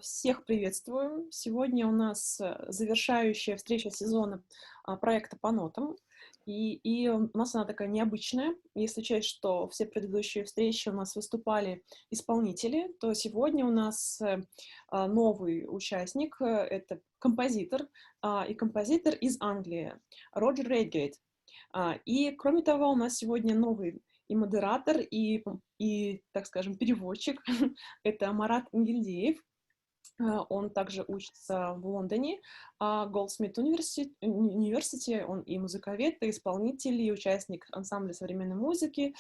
Всех приветствую. Сегодня у нас завершающая встреча сезона проекта по нотам. И у нас она такая необычная. Если учесть, что все предыдущие встречи у нас выступали исполнители, то сегодня у нас новый участник. Это композитор, и композитор из Англии, Роджер Redgate. И, кроме того, у нас сегодня новый и модератор, и, так скажем, переводчик. Это Марат Ингельдеев. Он также учится в Лондоне, Goldsmith University, он и музыковед, и исполнитель, и участник ансамбля современной музыки,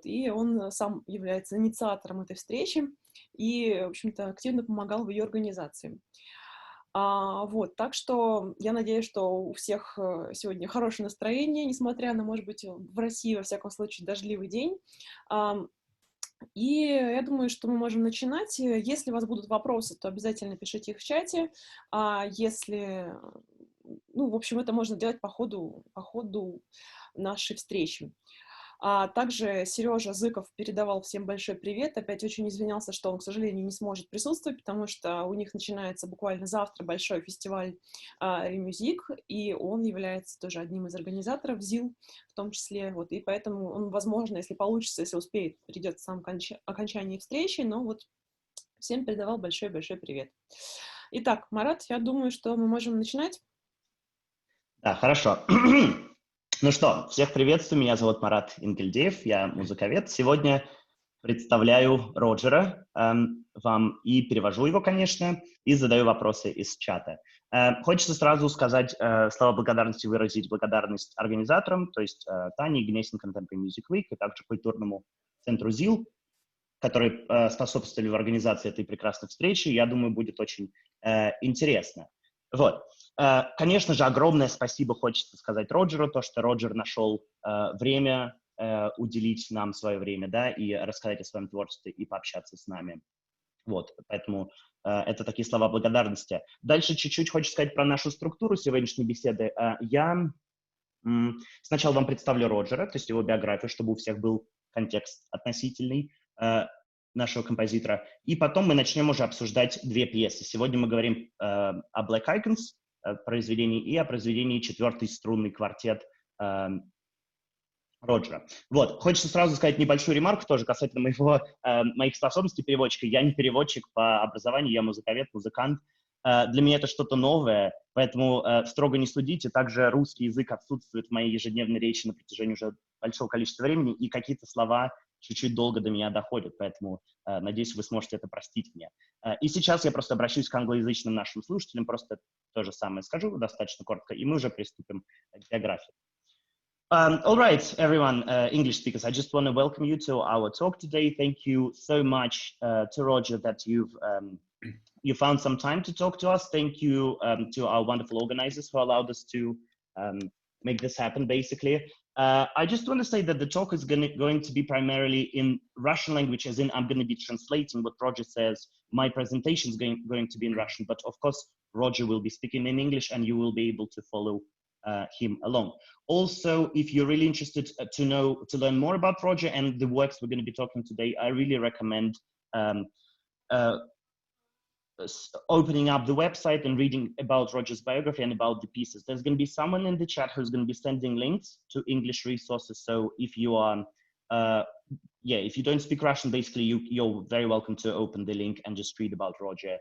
и он сам является инициатором этой встречи и, в общем-то, активно помогал в ее организации. Так что я надеюсь, что у всех сегодня хорошее настроение, несмотря на, может быть, в России, во всяком случае, дождливый день. И я думаю, что мы можем начинать. Если у вас будут вопросы, то обязательно пишите их в чате. Если... в общем, это можно делать по ходу нашей встречи. Также Сережа Зыков передавал всем большой привет. Опять очень извинялся, что он, к сожалению, не сможет присутствовать, потому что у них начинается буквально завтра большой фестиваль ремюзик, и он является тоже одним из организаторов ЗИЛ в том числе. И поэтому он, возможно, если получится, если успеет, придет в самом окончании встречи, но всем передавал большой-большой привет. Итак, Марат, я думаю, что мы можем начинать. Да, хорошо. Ну что, всех приветствую, меня зовут Марат Ингельдеев, я музыковед. Сегодня представляю Роджера вам и перевожу его, конечно, и задаю вопросы из чата. Хочется сразу сказать слова благодарности, выразить благодарность организаторам, то есть Тане, Gnesin Contemporary Music Week, и также Культурному Центру ЗИЛ, которые способствовали в организации этой прекрасной встречи. Я думаю, будет очень интересно. Конечно же, огромное спасибо хочется сказать Роджеру, то, что Роджер нашел время уделить нам свое время, да, и рассказать о своем творчестве и пообщаться с нами. Поэтому это такие слова благодарности. Дальше чуть-чуть хочу сказать про нашу структуру сегодняшней беседы. Я сначала вам представлю Роджера, то есть его биографию, чтобы у всех был контекст относительный нашего композитора, и потом мы начнем уже обсуждать две пьесы. Сегодня мы говорим о Black Icons произведении и о произведении «Четвертый струнный квартет» Роджера. Хочется сразу сказать небольшую ремарку тоже касательно моих способностей переводчика. Я не переводчик по образованию, я музыковед, музыкант. Для меня это что-то новое, поэтому строго не судите. Также русский язык отсутствует в моей ежедневной речи на протяжении уже большого количества времени, и какие-то слова чуть-чуть долго до меня доходят, поэтому надеюсь, вы сможете это простить мне. И сейчас я просто обращусь к англоязычным нашим слушателям, просто то же самое скажу достаточно коротко, и мы уже приступим к биографии. All right, everyone, English speakers, I just want to welcome you to our talk today. Thank you so much to Roger that you found some time to talk to us. Thank you to our wonderful organizers who allowed us to make this happen, basically. I just want to say that the talk is going to be primarily in Russian language, as in I'm going to be translating what Roger says. My presentation is going to be in Russian, but of course, Roger will be speaking in English and you will be able to follow him along. Also, if you're really interested to learn more about Roger and the works we're going to be talking today, I really recommend opening up the website and reading about Roger's biography and about the pieces. There's going to be someone in the chat who's going to be sending links to English resources. So if you are, if you don't speak Russian, basically you're very welcome to open the link and just read about Roger,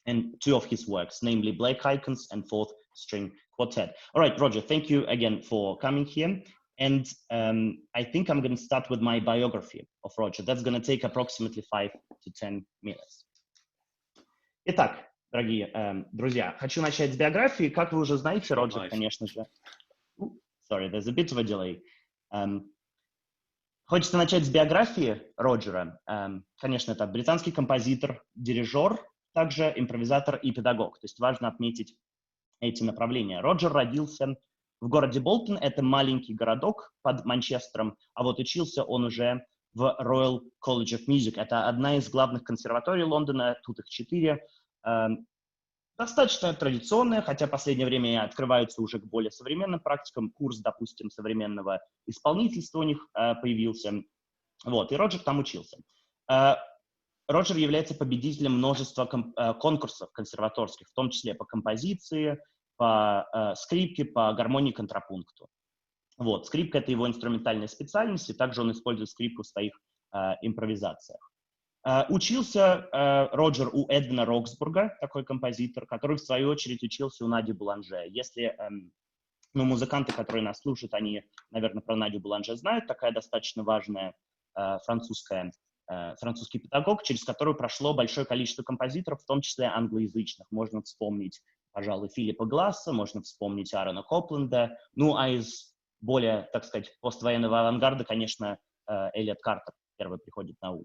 and two of his works, namely Black Icons and Fourth String Quartet. All right, Roger, thank you again for coming here. And I think I'm going to start with my biography of Roger. That's going to take approximately 5 to 10 minutes. Итак, дорогие друзья, хочу начать с биографии. Как вы уже знаете, Роджер, конечно же... Sorry, there's a bit of a delay. Хочется начать с биографии Роджера. Конечно, это британский композитор, дирижер, также импровизатор и педагог. То есть важно отметить эти направления. Роджер родился в городе Болтон, это маленький городок под Манчестером, а учился он уже в Royal College of Music. Это одна из главных консерваторий Лондона, тут их 4. Достаточно традиционная, хотя в последнее время открываются уже к более современным практикам. Курс, допустим, современного исполнительства у них появился. И Роджер там учился. Роджер является победителем множества конкурсов консерваторских, в том числе по композиции, по скрипке, по гармонии, контрапункту. Вот. Скрипка — это его инструментальная специальность, и также он использует скрипку в своих импровизациях. Учился Роджер у Эдвина Роксбурга, такой композитор, который, в свою очередь, учился у Нади Буланже. Если музыканты, которые нас слушают, они, наверное, про Надю Буланже знают, такая достаточно важная французский педагог, через которую прошло большое количество композиторов, в том числе англоязычных. Можно вспомнить, пожалуй, Филиппа Гласса, можно вспомнить Аарона Копленда, ну а из более, так сказать, поствоенного авангарда, конечно, Эллиот Картер первый приходит на ум.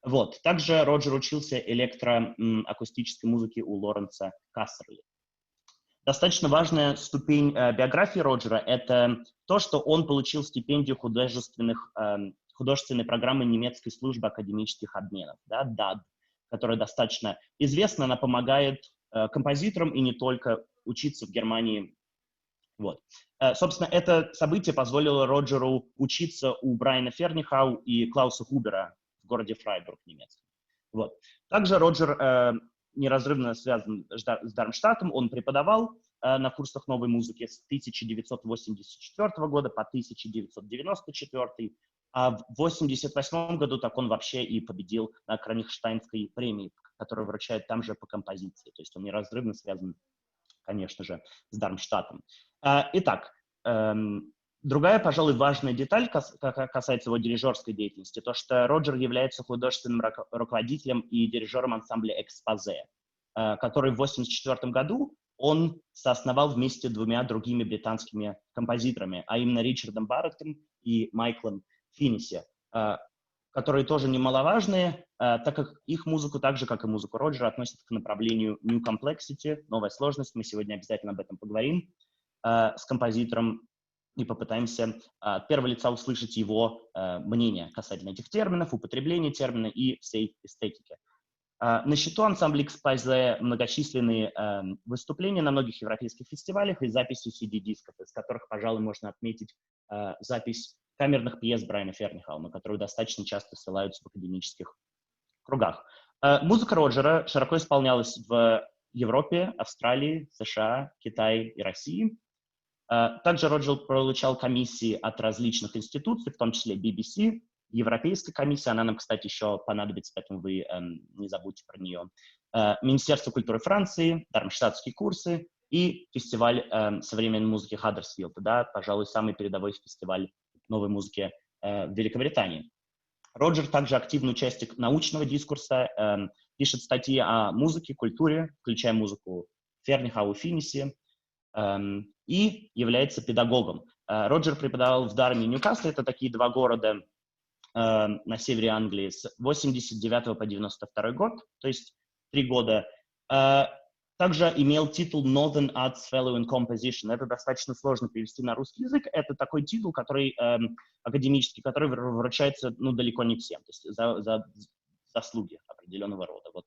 Вот. Также Роджер учился электроакустической музыке у Лоренса Кассерли. Достаточно важная ступень биографии Роджера — это то, что он получил стипендию художественной программы немецкой службы академических обменов, да, DAD, которая достаточно известна, она помогает композиторам и не только учиться в Германии. Вот. Собственно, это событие позволило Роджеру учиться у Брайана Фернихау и Клауса Хубера в городе Фрайбург немецком. Вот. Также Роджер неразрывно связан с Дармштадтом, он преподавал на курсах новой музыки с 1984 года по 1994, а в 1988 году так он вообще и победил на Кронихштейнской премии, которую вручают там же по композиции. То есть он неразрывно связан, конечно же, с Дармштадтом. Итак, другая, пожалуй, важная деталь касается его дирижерской деятельности, то, что Роджер является художественным руководителем и дирижером ансамбля «Экспозе», который в 1984 году он соосновал вместе с двумя другими британскими композиторами, а именно Ричардом Барреттом и Майклом Финниси, которые тоже немаловажные, так как их музыку, так же, как и музыку Роджера, относят к направлению New Complexity, новая сложность. Мы сегодня обязательно об этом поговорим с композитором и попытаемся от первого лица услышать его мнение касательно этих терминов, употребления термина и всей эстетики. На счету ансамбля «Экспозе» многочисленные выступления на многих европейских фестивалях и записи CD-дисков, из которых, пожалуй, можно отметить запись камерных пьес Брайана Фернихау, на которую достаточно часто ссылаются в академических кругах. Музыка Роджера широко исполнялась в Европе, Австралии, США, Китае и России. Также Роджер получал комиссии от различных институций, в том числе BBC, Европейская комиссия, она нам, кстати, еще понадобится, поэтому вы не забудьте про нее. Министерство культуры Франции, Дармштадтские курсы и фестиваль современной музыки Хаддерсфилд, да, пожалуй, самый передовой фестиваль новой музыки в Великобритании. Роджер также активный участник научного дискурса, пишет статьи о музыке, культуре, включая музыку Фернихау и Финниси, и является педагогом. Роджер преподавал в Дарме и Ньюкасле, это такие два города на севере Англии, с 89 по 92 год, то есть 3 года. Также имел титул Northern Arts Fellow in Composition. Это достаточно сложно перевести на русский язык. Это такой титул, который академический, который вручается далеко не всем, то есть за заслуги определенного рода. Вот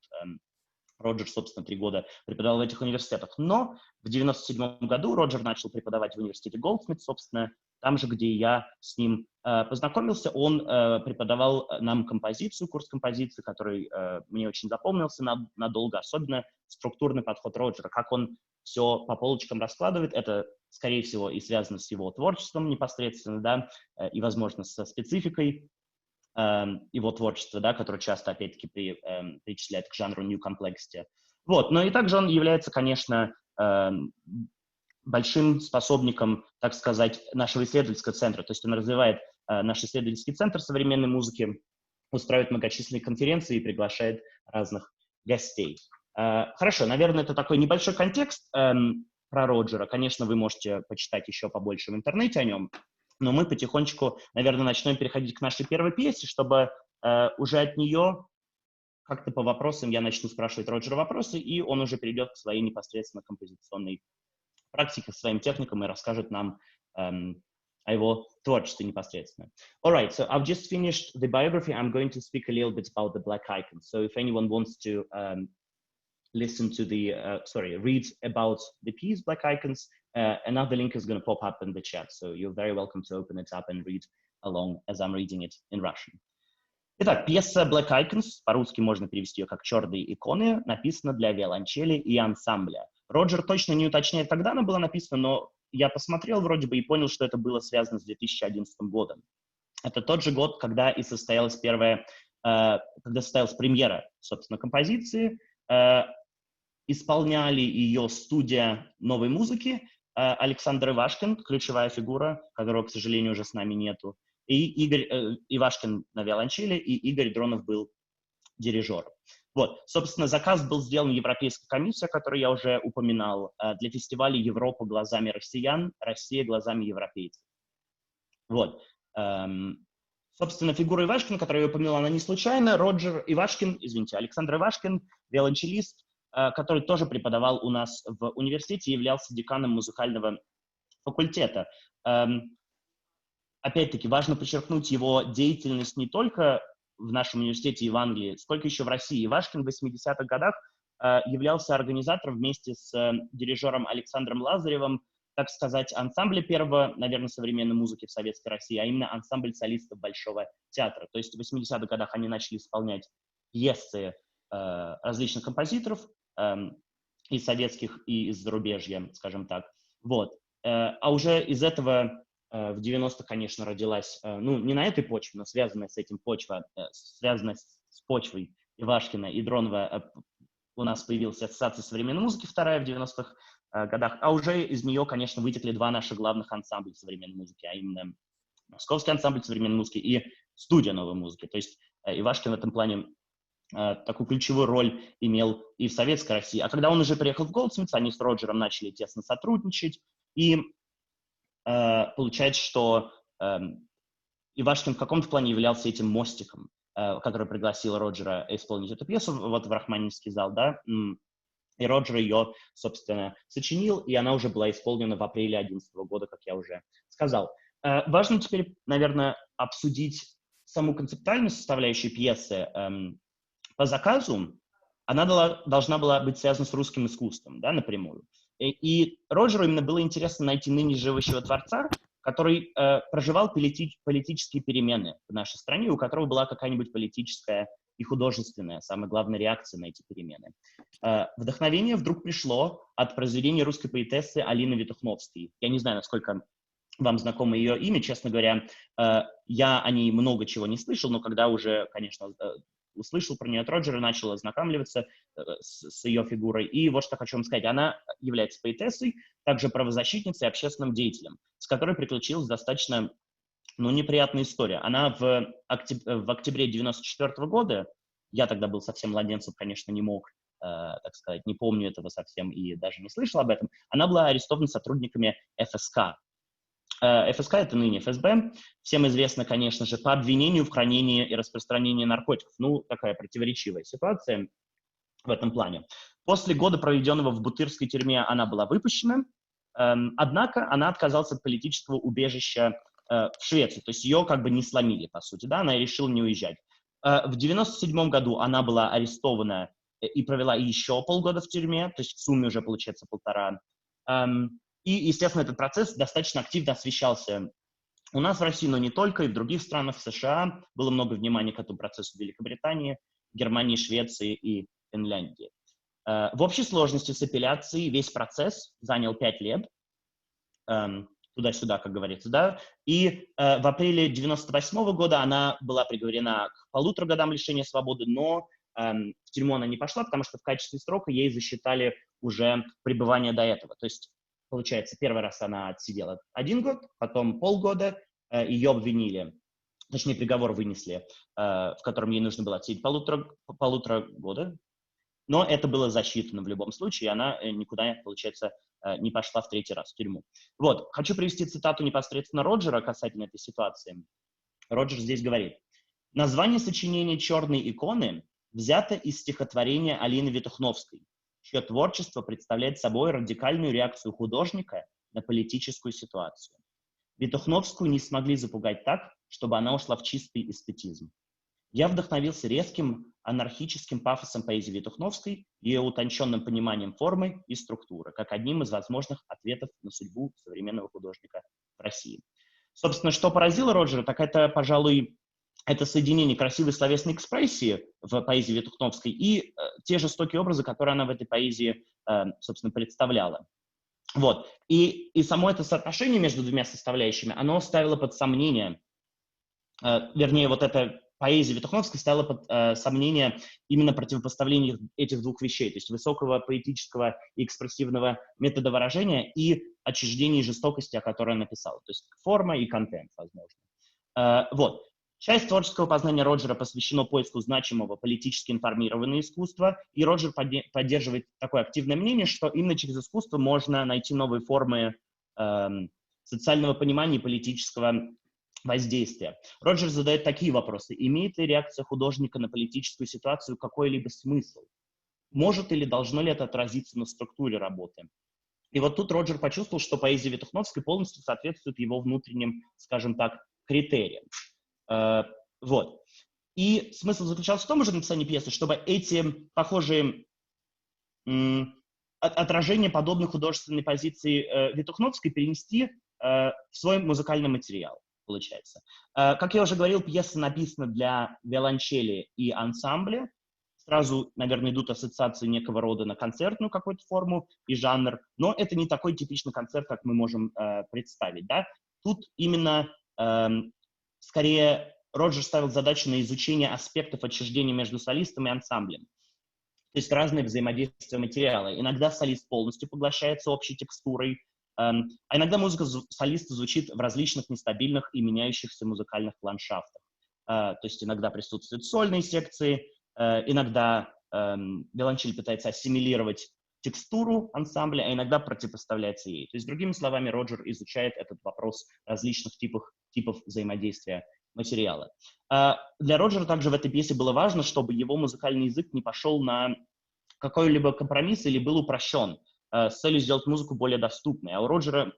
Роджер, собственно, 3 года преподавал в этих университетах. Но в 97 году Роджер начал преподавать в университете Голдсмит, собственно, там же, где я с ним познакомился. Он преподавал нам композицию, курс композиции, который мне очень запомнился надолго, особенно структурный подход Роджера, как он все по полочкам раскладывает. Это, скорее всего, и связано с его творчеством непосредственно, да, и, возможно, со спецификой его творчества, да, которое часто, опять-таки, причисляет к жанру New Complexity. Вот. Но и также он является, конечно, большим способником, так сказать, нашего исследовательского центра. То есть он развивает наш исследовательский центр современной музыки, устраивает многочисленные конференции и приглашает разных гостей. Хорошо, наверное, это такой небольшой контекст про Роджера. Конечно, вы можете почитать еще побольше в интернете о нем, но мы потихонечку, наверное, начнем переходить к нашей первой пьесе, чтобы уже от нее как-то по вопросам я начну спрашивать Роджера вопросы, и он уже перейдет к своей непосредственно композиционной практике, к своим техникам и расскажет нам о его творчестве непосредственно. All right, so I've just finished the biography. I'm going to speak a little bit about the Black Icons. So if anyone wants to listen to read about the piece Black Icons, another link is going to pop up in the chat. So you're very welcome to open it up and read along as I'm reading it in Russian. Итак, пьеса Black Icons, по-русски можно перевести ее как «Черные иконы», написана для виолончели и ансамбля. Роджер точно не уточняет, когда она была написана, но я посмотрел вроде бы и понял, что это было связано с 2011 годом. Это тот же год, когда и состоялась когда состоялась премьера, собственно, композиции. Исполняли ее студия новой музыки, Александр Ивашкин, ключевая фигура, которого, к сожалению, уже с нами нету, и Игорь Ивашкин на виолончели, и Игорь Дронов был дирижер. Вот, собственно, заказ был сделан Европейской комиссией, о которой я уже упоминал, для фестиваля «Европа глазами россиян», «Россия глазами европейцев». Вот. Собственно, фигура Ивашкина, которую я упомянул, она не случайна. Александр Ивашкин, виолончелист, который тоже преподавал у нас в университете, являлся деканом музыкального факультета. Опять-таки, важно подчеркнуть его деятельность не только в нашем университете и в Англии, сколько еще в России. Ивашкин в 80-х годах являлся организатором вместе с дирижером Александром Лазаревым, так сказать, ансамбля первого, наверное, современной музыки в Советской России, а именно ансамбль солистов Большого театра. То есть в 80-х годах они начали исполнять пьесы различных композиторов, и советских, и из зарубежья, скажем так. Вот. А уже из этого в 90-х, конечно, родилась, не на этой почве, но связанная с этим почва, связанная с почвой Ивашкина и Дронова, у нас появилась Ассоциация современной музыки, вторая в 90-х годах, а уже из нее, конечно, вытекли два наших главных ансамбля современной музыки, а именно Московский ансамбль современной музыки и студия новой музыки. То есть Ивашкин в этом плане такую ключевую роль имел и в Советской России. А когда он уже приехал в Голдсмитс, они с Роджером начали тесно сотрудничать, и получается, что Ивашкин в каком-то плане являлся этим мостиком, который пригласил Роджера исполнить эту пьесу вот в Рахманинский зал, да, и Роджер ее, собственно, сочинил, и она уже была исполнена в апреле 2011 года, как я уже сказал. Важно теперь, наверное, обсудить саму концептуальную составляющую пьесы. По заказу она должна была быть связана с русским искусством, да, напрямую. И Роджеру именно было интересно найти ныне живущего творца, который проживал политические перемены в нашей стране, у которого была какая-нибудь политическая и художественная, самая главная реакция на эти перемены. Вдохновение вдруг пришло от произведения русской поэтессы Алины Ветухновской. Я не знаю, насколько вам знакомо ее имя, честно говоря, я о ней много чего не слышал, но когда уже, конечно, услышал про нее от Роджера, начал ознакомливаться с ее фигурой. И вот что хочу вам сказать. Она является поэтессой, также правозащитницей и общественным деятелем, с которой приключилась достаточно неприятная история. Она в октябре 1994 года, я тогда был совсем младенцем, конечно, не мог, так сказать, не помню этого совсем и даже не слышал об этом, она была арестована сотрудниками ФСК. ФСК — это ныне ФСБ. Всем известно, конечно же, по обвинению в хранении и распространении наркотиков. Такая противоречивая ситуация в этом плане. После года, проведенного в Бутырской тюрьме, она была выпущена. Однако она отказалась от политического убежища в Швеции. То есть ее как бы не сломили, по сути. Да? Она решила не уезжать. В 1997 году она была арестована и провела еще полгода в тюрьме. То есть в сумме уже, получается, 1,5. И, естественно, этот процесс достаточно активно освещался у нас в России, но не только, и в других странах, в США. Было много внимания к этому процессу в Великобритании, Германии, Швеции и Финляндии. В общей сложности с апелляцией весь процесс занял 5 лет, туда-сюда, как говорится, да. И в апреле 1998 года она была приговорена к 1,5 годам лишения свободы, но в тюрьму она не пошла, потому что в качестве срока ей засчитали уже пребывание до этого. То есть, получается, первый раз она отсидела 1 год, потом полгода, ее обвинили, точнее, приговор вынесли, в котором ей нужно было отсидеть 1,5 года, но это было засчитано в любом случае, и она никуда, получается, не пошла в 3-й раз в тюрьму. Вот, хочу привести цитату непосредственно Роджера касательно этой ситуации. Роджер здесь говорит: «Название сочинения «Черные иконы» взято из стихотворения Алины Ветухновской, чье творчество представляет собой радикальную реакцию художника на политическую ситуацию. Ветухновскую не смогли запугать так, чтобы она ушла в чистый эстетизм. Я вдохновился резким анархическим пафосом поэзии Ветухновской, ее утонченным пониманием формы и структуры, как одним из возможных ответов на судьбу современного художника в России». Собственно, что поразило Роджера, так это, пожалуй, это соединение красивой словесной экспрессии в поэзии Витухновской и те жестокие образы, которые она в этой поэзии, собственно, представляла. Вот. И само это соотношение между двумя составляющими, оно ставило под сомнение, вернее, вот эта поэзия Витухновской ставила под сомнение именно противопоставление этих двух вещей, то есть высокого поэтического и экспрессивного метода выражения и отчуждения и жестокости, о которой она написала, то есть форма и контент, возможно. Вот. Часть творческого познания Роджера посвящена поиску значимого политически информированного искусства, и Роджер поддерживает такое активное мнение, что именно через искусство можно найти новые формы социального понимания и политического воздействия. Роджер задает такие вопросы. Имеет ли реакция художника на политическую ситуацию какой-либо смысл? Может или должно ли это отразиться на структуре работы? И вот тут Роджер почувствовал, что поэзия Витухновской полностью соответствует его внутренним, скажем так, критериям. Вот. И смысл заключался в том же написании пьесы, чтобы эти похожие отражения подобной художественной позиции Витухновской перенести в свой музыкальный материал, получается. Как я уже говорил, пьеса написана для виолончели и ансамбля. Сразу, наверное, идут ассоциации некого рода на концертную какую-то форму и жанр, но это не такой типичный концерт, как мы можем представить. Да? Тут именно скорее Роджер ставил задачу на изучение аспектов отчуждения между солистом и ансамблем. То есть разные взаимодействия материала. Иногда солист полностью поглощается общей текстурой, а иногда музыка солиста звучит в различных нестабильных и меняющихся музыкальных ландшафтах. То есть иногда присутствуют сольные секции, иногда виолончель пытается ассимилировать текстуру ансамбля, а иногда противопоставляется ей. То есть, другими словами, Роджер изучает этот вопрос различных типов взаимодействия материала. Для Роджера также в этой пьесе было важно, чтобы его музыкальный язык не пошел на какой-либо компромисс или был упрощен с целью сделать музыку более доступной. А у Роджера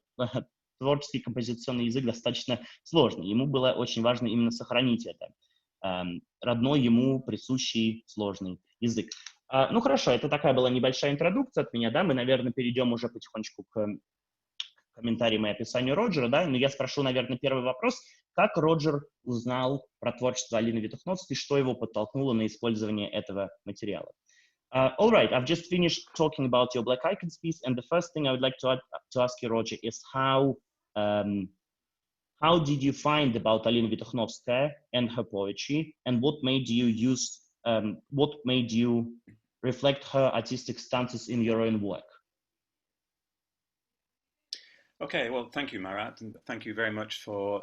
творческий композиционный язык достаточно сложный. Ему было очень важно именно сохранить это. Родной ему присущий сложный язык. Ну хорошо, это такая была небольшая интродукция от меня, да, мы, наверное, перейдем уже потихонечку к комментариям и описанию Роджера, да, но я спрошу, наверное, первый вопрос. Как Роджер узнал про творчество Алины Витухновской, что его подтолкнуло на использование этого материала? All right, I've just finished talking about your Black Icons piece, and the first thing I would like to ask you, Roger, is how did you find about Alina Vitukhnovskaya and her poetry, and what made you reflect her artistic stances in your own work? Okay, well, thank you, Marat, and thank you very much for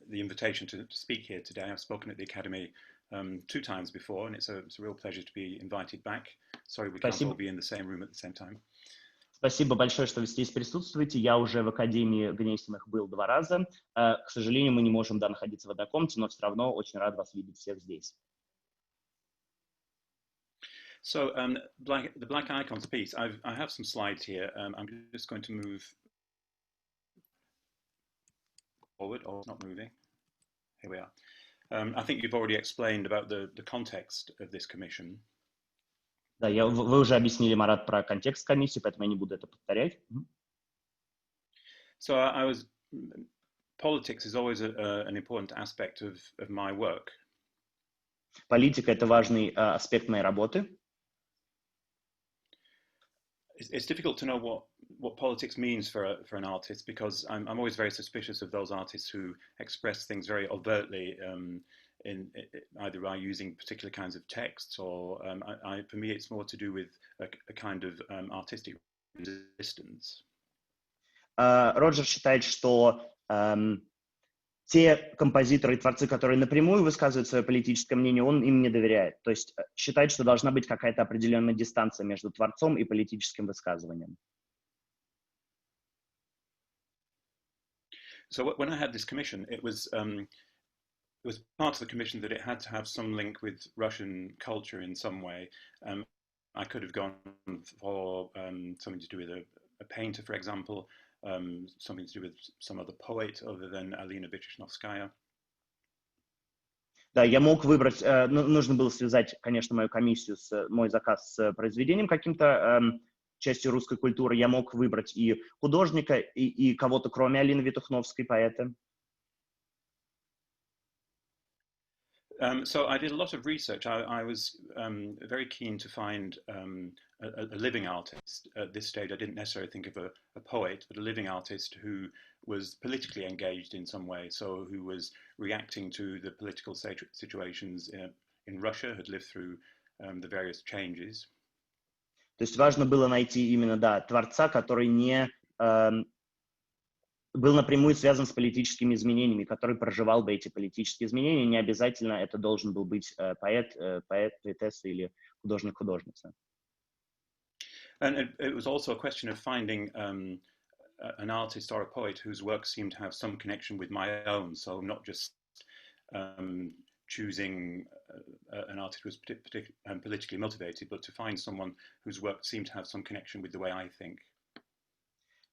the invitation to speak here today. I've spoken at the Academy 2 times before, and it's a real pleasure to be invited back. Sorry, we can't all be in the same room at the same time. Спасибо большое, что вы здесь присутствуете. Я уже в Академии Гнесиных был 2 раза. К сожалению, мы не можем находиться в одной комнате, но все равно очень рад вас видеть всех здесь. So, the Black Icons piece, I have some slides here. I'm just going to move forward. Oh, it's not moving. Here we are. I think you've already explained about the context of this commission. Да, вы уже объяснили, Марат, про контекст комиссии, поэтому я не буду это повторять. So politics is always an important aspect of my work. Политика — это важный аспект моей работы. It's difficult to know what politics means for an artist, because I'm always very suspicious of those artists who express things very overtly, in either by using particular kinds of texts, or for me it's more to do with a kind of artistic resistance. Роджер считает, что те композиторы и творцы, которые напрямую высказывают свое политическое мнение, он им не доверяет. То есть считает, что должна быть какая-то определенная дистанция между творцом и политическим высказыванием. So when I had this commission, it was part of the commission that it had to have some link with Russian culture in some way. I could have gone for something to do with a painter, for example, something to do with some other poet other than Alina Vitukhnovskaya. Да, я мог выбрать, нужно было связать, конечно, мою комиссию, мой заказ с произведением каким-то, частью русской культуры. Я мог выбрать и художника, и кого-то, кроме Алины Витухновской, поэта. So I did a lot of research. I was very keen to find a living artist. At this stage, I didn't necessarily think of a poet, but a living artist who was politically engaged in some way, so who was reacting to the political situations in Russia, had lived through the various changes. То есть важно было найти именно, да, творца, который не был напрямую связан с политическими изменениями, который проживал бы эти политические изменения. Не обязательно это должен был быть поэт, поэтесса или художник-художница. And it was also a question of finding an artist or a poet whose work seemed to have some connection with my own, so not just choosing an artist who was politically motivated, but to find someone whose work seemed to have some connection with the way I think.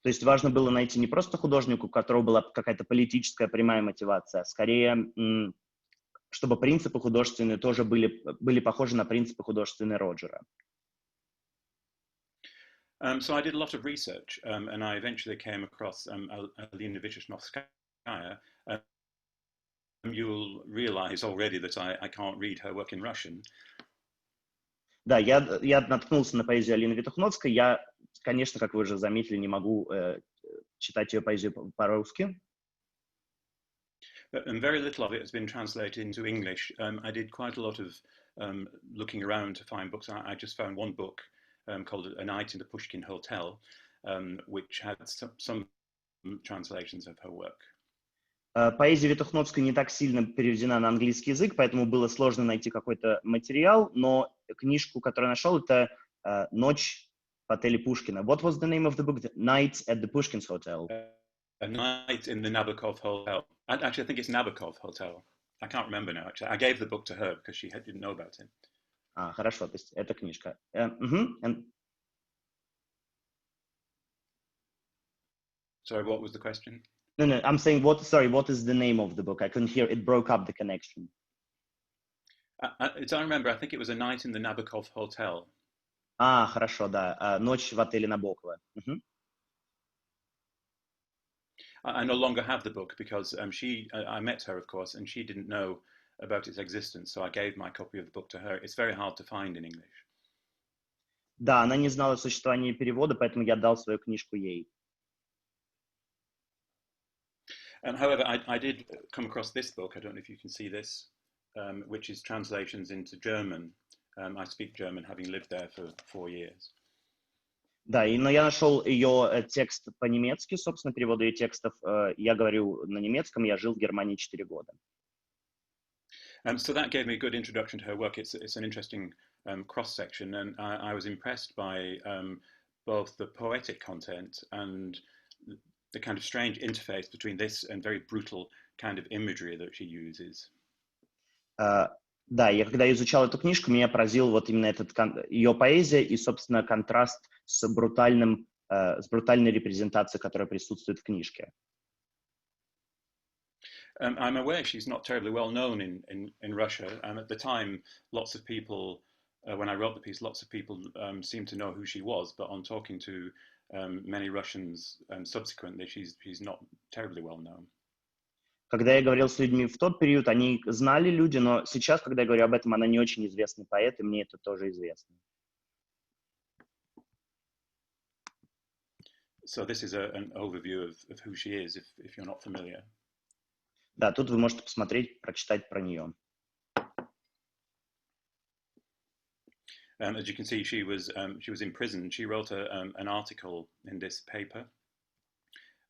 То есть важно было найти не просто художника, у которого была какая-то политическая прямая мотивация, а скорее, чтобы принципы художественные тоже были похожи на принципы художественные Роджера. So I did a lot of research, and I eventually came across Alina Vyshnovskaya. You'll realize already that I can't read her work in Russian. Да, я наткнулся на поэзию Алины Витухновской. Я, конечно, как вы уже заметили, не могу читать ее поэзию по-русски. And very little of it has been translated into English. I did quite a lot of looking around to find books. I just found one book called A Night in the Pushkin Hotel, which had some translations of her work. Поэзия Витухновской не так сильно переведена на английский язык, поэтому было сложно найти какой-то материал, но книжку, которую я нашел, это «Ночь в отеле Пушкина». What was the name of the book? Night at the Pushkin's Hotel. A Night in the Nabokov Hotel. Actually, I think it's Nabokov Hotel. I can't remember now, actually. I gave the book to her because she didn't know about it. Хорошо, то есть это книжка. Sorry, what was the question? No, I'm saying, what is the name of the book? I couldn't hear, it broke up the connection. I remember, I think it was A Night in the Nabokov Hotel. Хорошо, да. Ночь в отеле Набокова. I no longer have the book because I met her, of course, and she didn't know about its existence, so I gave my copy of the book to her. It's very hard to find in English. Да, она не знала о существовании перевода, поэтому я дал свою книжку ей. However, I did come across this book. I don't know if you can see this, which is translations into German. I speak German, having lived there for 4 years. Да, но я нашел ее текст по-немецки, собственно, перевод ее текстов. Я говорю на немецком, я жил в Германии 4 года. So that gave me a good introduction to her work. It's an interesting cross-section, and I was impressed by both the poetic content and the kind of strange interface between this and very brutal kind of imagery that she uses. Да, я когда изучал эту книжку, меня поразил вот именно ее поэзия и, собственно, контраст с брутальной репрезентацией, которая присутствует в книжке. I'm aware she's not terribly well known in Russia. At the time, lots of people, when I wrote the piece, lots of people seemed to know who she was, but on talking to many Russians subsequently, she's not terribly well known. Когда я говорил с людьми в тот период, они знали люди, но сейчас, когда я говорю об этом, она не очень известный поэт, и мне это тоже известно. So this is an overview of who she is, if you're not familiar. Да, тут вы можете посмотреть, прочитать про нее. As you can see, she was in prison. She wrote an article in this paper,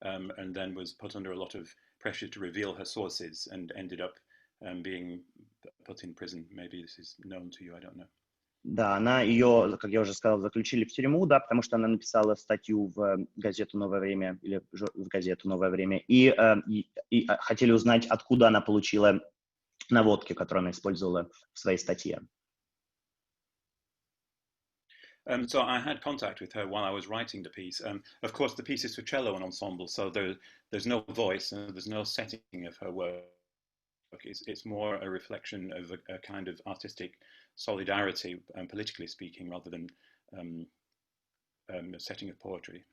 and then was put under a lot of pressure to reveal her sources, and ended up being put in prison. Maybe this is known to you, I don't know. Да, ее, как я уже сказал, заключили в тюрьму, да, потому что она написала статью в газету «Новое время», или в газету «Новое время», и хотели узнать, откуда она получила наводки, которые она использовала в своей статье. So I had contact with her while I was writing the piece. Of course, the piece is for cello and ensemble, so there's no voice and there's no setting of her work. It's more a reflection of a kind of artistic solidarity, politically speaking, rather than a setting of poetry.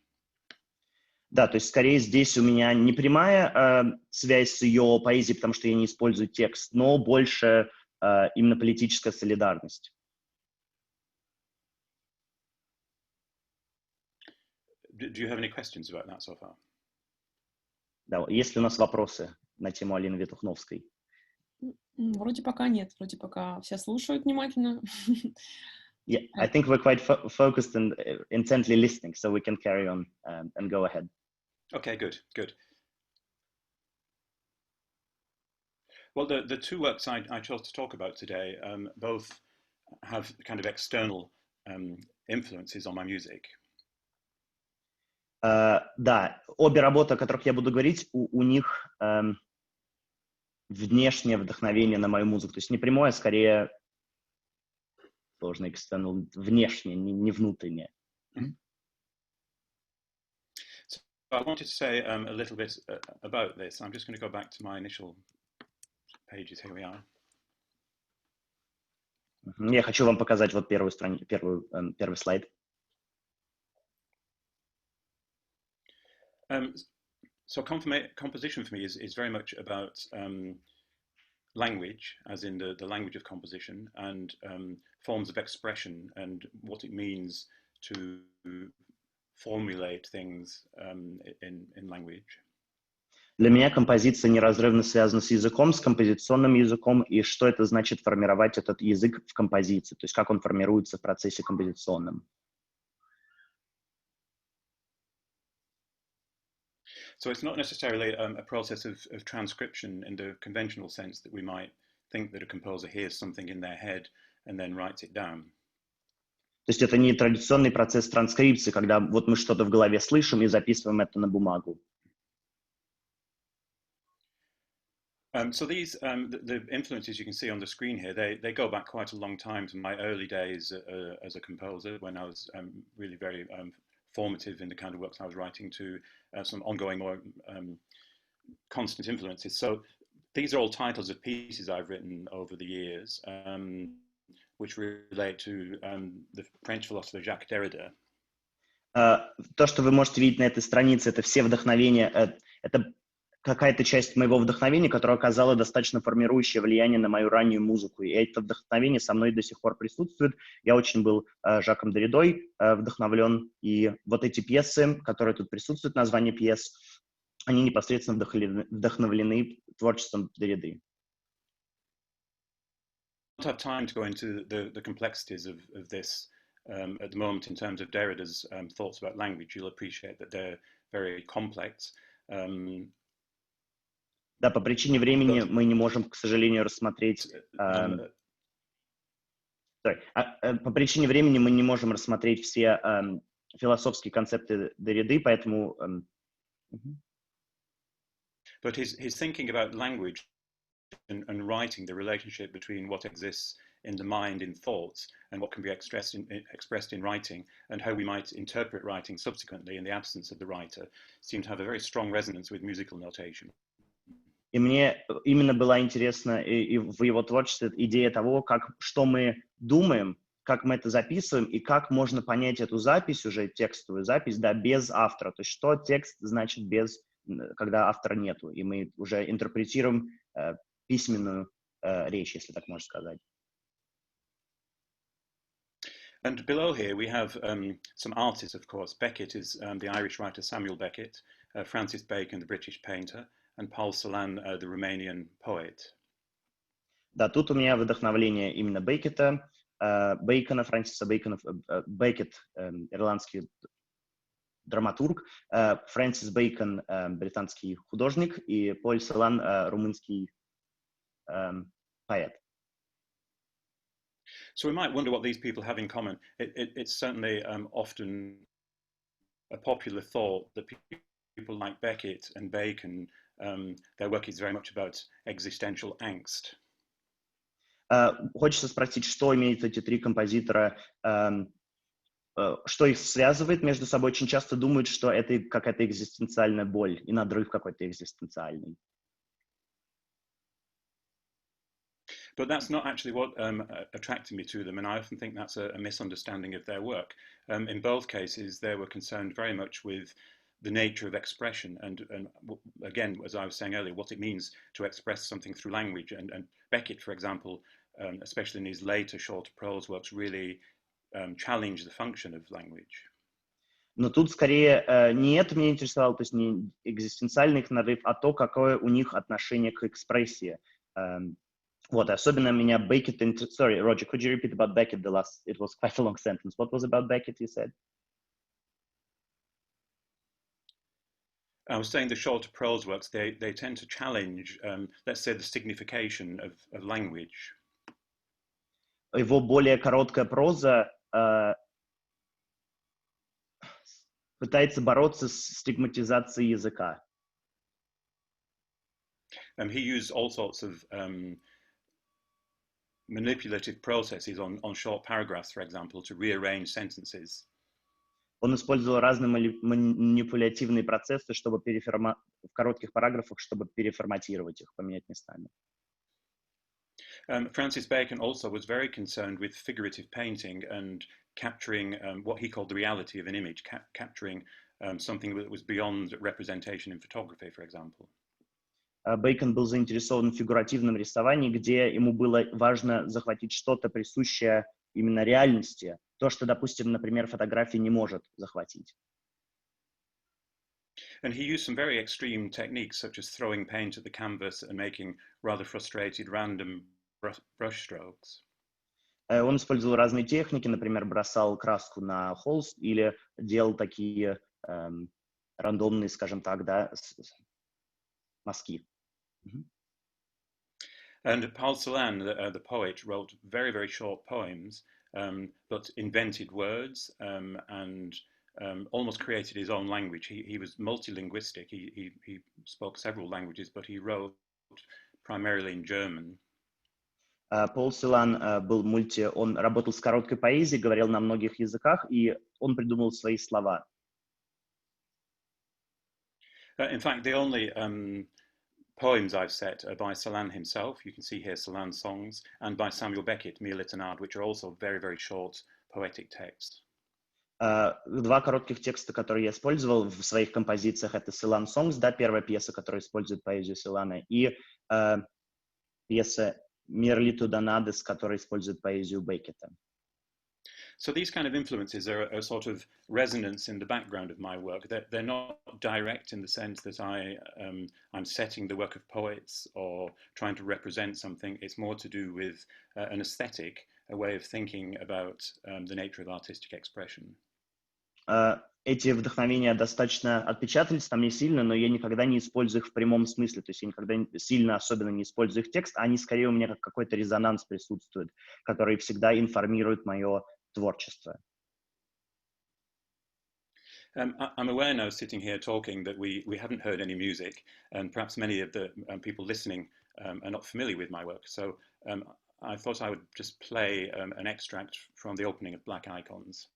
Да, то есть скорее здесь у меня не прямая связь с ее поэзией, потому что я не использую текст, но больше именно политическая солидарность. Do you have any questions about that so far? Да, есть ли у нас вопросы на тему Алины Ветухновской? Вроде пока нет, вроде пока все слушают внимательно. Yeah, I think we're quite focused and intently listening, so we can carry on and go ahead. Okay, good. Well, the two works I chose to talk about today both have kind of external influences on my music. Да, обе работы, о которых я буду говорить, у них внешнее вдохновение на мою музыку. То есть не прямое, а скорее сложно external, внешнее, не внутреннее. So I wanted to say a little bit about this. I'm just going to go back to my initial pages. Here we are. Я хочу вам показать вот первый слайд. So composition for me is very much about language, as in the language of composition, and forms of expression and what it means to formulate things in language. Для меня композиция неразрывно связана с языком, с композиционным языком, и что это значит формировать этот язык в композиции, то есть как он формируется в процессе композиционном. So it's not necessarily a process of transcription in the conventional sense that we might think that a composer hears something in their head and then writes it down. То есть это не традиционный процесс транскрипции, когда вот мы что-то в голове слышим и записываем это на бумагу. So these the influences you can see on the screen here, they go back quite a long time to my early days as a composer, when I was really very formative in the kind of works I was writing, to some ongoing or constant influences. So these are all titles of pieces I've written over the years, which relate to the French philosopher Jacques Derrida. То, что вы можете видеть на этой странице, это все вдохновения, это какая-то часть моего вдохновения, которая оказала достаточно формирующее влияние на мою раннюю музыку. И это вдохновение со мной до сих пор присутствует. Я очень был Жаком Дерридой вдохновлен. И вот эти пьесы, которые тут присутствуют, название пьес, они непосредственно вдохновлены творчеством Дерриды. I don't have time to go into the complexities of this at the moment in terms of Derrida's thoughts about language. You'll appreciate that they're very complex. Да, по причине времени мы не можем, к сожалению, рассмотреть... По причине времени мы не можем рассмотреть все философские концепты Дерриды, поэтому... But his thinking about language and writing, the relationship between what exists in the mind in thoughts and what can be expressed in writing, and how we might interpret writing subsequently in the absence of the writer, seem to have a very strong resonance with musical notation. И мне именно была интересна и в его творчестве идея того, что мы думаем, как мы это записываем, и как можно понять эту запись, уже текстовую запись, да, без автора. То есть что текст значит когда автора нету, и мы уже интерпретируем письменную речь, если так можно сказать. And below here we have some artists, of course. Beckett is the Irish writer Samuel Beckett, Francis Bacon, the British painter, and Paul Celan, the Romanian poet. Да, тут у меня вдохновление именно Бейкета, Бейкона, Фрэнсиса Бейкона, Бекет, ирландский драматург, Фрэнсис Бейкон, британский художник, и Поль Селан, румынский поэт. So we might wonder what these people have in common. It's certainly often a popular thought that people like Beckett and Bacon, their work is very much about existential angst. Хочется спросить, что имеют эти три композитора, что их связывает между собой. Очень часто думают, что это какая-то экзистенциальная боль и надрыв какой-то экзистенциальный. But that's not actually what attracted me to them, and I often think that's a misunderstanding of their work. In both cases, they were concerned very much with the nature of expression, and again, as I was saying earlier, what it means to express something through language. And Beckett, for example, especially in his later shorter prose works, really challenge the function of language. Но тут скорее не это меня интересовало, то есть не экзистенциальный их нарыв, а то, какое у них отношение к экспрессии. Вот, особенно меня Beckett... Sorry, Roger, could you repeat about Beckett the last... It was quite a long sentence. What was about Beckett, you said? I was saying the shorter prose works, they tend to challenge, let's say, the signification of language. Его более короткая проза пытается бороться с стигматизацией языка. He used all sorts of manipulative processes on short paragraphs, for example, to rearrange sentences. Он использовал разные манипулятивные процессы, чтобы в коротких параграфах, чтобы переформатировать их, поменять местами. Francis Bacon also was very concerned with figurative painting and capturing what he called the reality of an image, capturing something that was beyond representation in photography, for example. Бейкон был заинтересован в фигуративном рисовании, где ему было важно захватить что-то присущее именно реальности, то, что, допустим, например, фотография не может захватить. And he used some very extreme techniques, such as throwing paint at the canvas and making rather frustrated random brush strokes. Он использовал разные техники, например, бросал краску на холст или делал такие рандомные, скажем так, да, мазки. And Paul Celan, the poet, wrote very, very short poems, but invented words and almost created his own language. He was multilinguistic. He spoke several languages, but he wrote primarily in German. Пол Селан он работал с короткой поэзией, говорил на многих языках, и он придумал свои слова. In fact, the only poems I've set are by Celan himself. You can see here Celan's songs, and by Samuel Beckett, Mere Litanard, which are also very, very short poetic texts. Два коротких текста, которые я использовал в своих композициях, это Celan Songs, да, первая пьеса, которая использует поэзию Селана, и пьеса Mere Litanard, которая использует поэзию Беккета. So these kind of influences are a sort of resonance in the background of my work. They're not direct in the sense that I'm setting the work of poets or trying to represent something. It's more to do with an aesthetic, a way of thinking about the nature of artistic expression. Эти вдохновения достаточно отпечатались там не сильно, но я никогда не использую их в прямом смысле, то есть я никогда сильно особенно не использую их текст, они скорее у меня как какой-то резонанс присутствует, который всегда информирует мое творчество. I'm aware now, sitting here talking, that we haven't heard any music, and perhaps many of the people listening are not familiar with my work. So I thought I would just play an extract from the opening of Black Icons.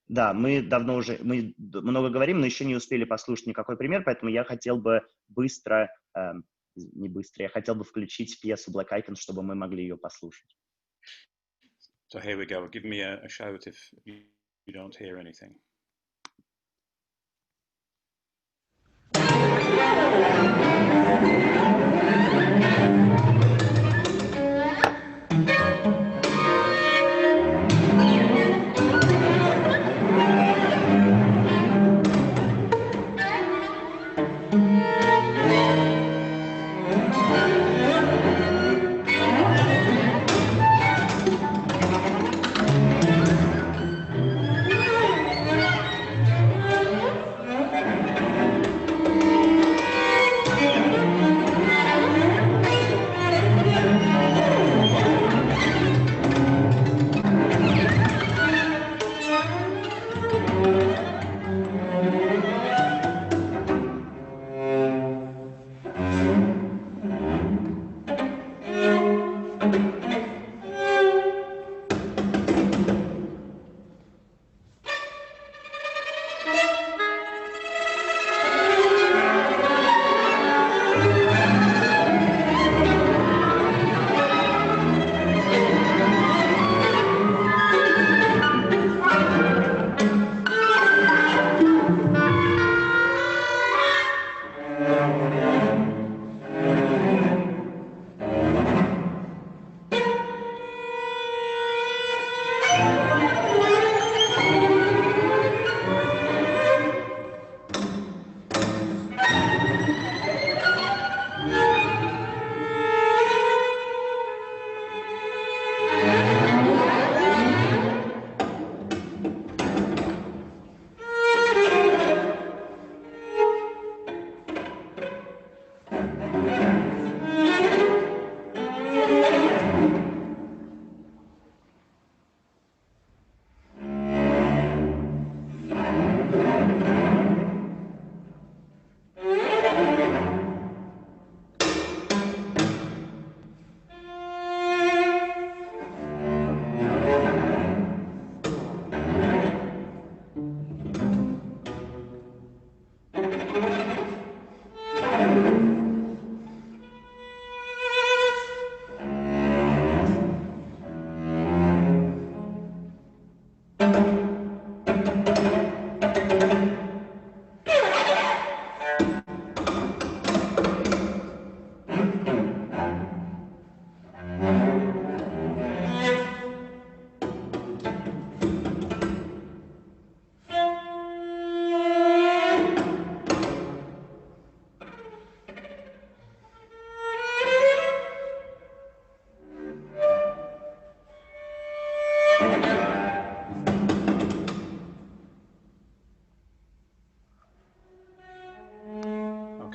Да, мы много говорим, но еще не успели послушать никакой пример, поэтому я хотел бы я хотел бы включить пьесу Black Icons, чтобы мы могли ее послушать. So here we go. Give me a shout if you don't hear anything.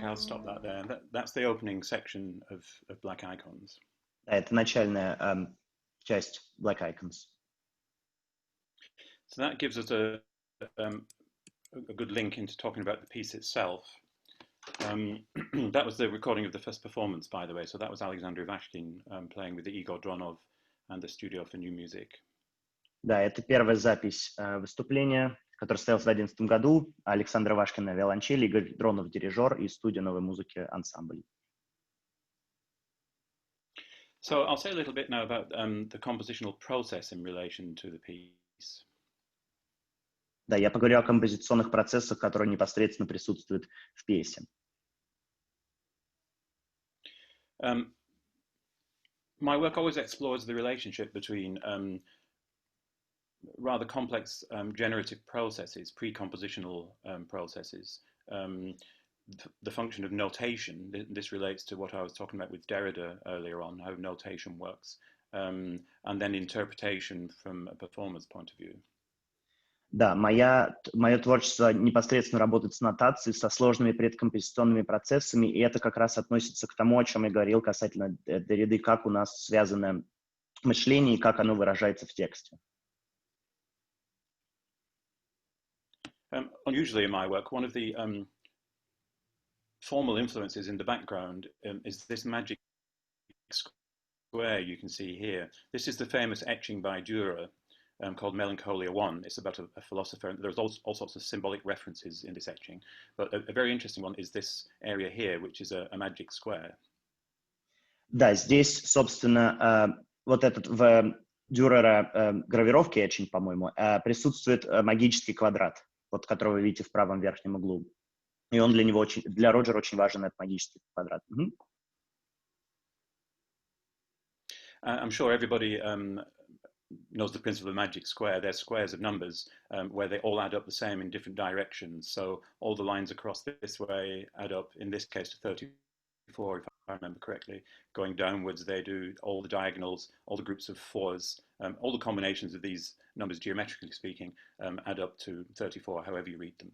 I'll stop that there. That's the opening section of Black Icons. Это начальная часть Black Icons. So that gives us a good link into talking about the piece itself. That was the recording of the first performance, by the way. So that was Alexander Ivashkin playing with the Igor Dronov and the Studio for New Music. Да, это первая запись выступления, которое состоялось в 2011 году. Александр Ивашкин на виолончели, Игорь Дронов дирижер и студия новой музыки ансамбль. So I'll say a little bit now about the compositional process in relation to the piece. Да, я поговорю о композиционных процессах, которые непосредственно присутствуют в пьесе. My work always explores the relationship between rather complex generative processes, pre-compositional processes, the function of notation. This relates to what I was talking about with Derrida earlier on, how notation works, and then interpretation from a performer's point of view. Да, мое творчество непосредственно работает с нотацией, со сложными предкомпозиционными процессами, и это как раз относится к тому, о чем я говорил касательно Derrida, как у нас связано мышление и как оно выражается в тексте. Unusually in my work, one of the formal influences in the background is this magic square you can see here. This is the famous etching by Dürer called Melancholia I. It's about a philosopher. There's all sorts of symbolic references in this etching, but a very interesting one is this area here, which is a magic square. Да, здесь, собственно, вот этот в Дюрера гравировке etching, по-моему, присутствует магический квадрат, вот которого вы видите в правом верхнем углу. И он для Роджера очень важен, этот магический квадрат. I'm sure everybody knows the principle of magic square. They're squares of numbers where they all add up the same in different directions. So all the lines across this way add up, in this case, to 34, if I remember correctly. Going downwards, they do all the diagonals, all the groups of fours, all the combinations of these numbers, geometrically speaking, add up to 34, however you read them.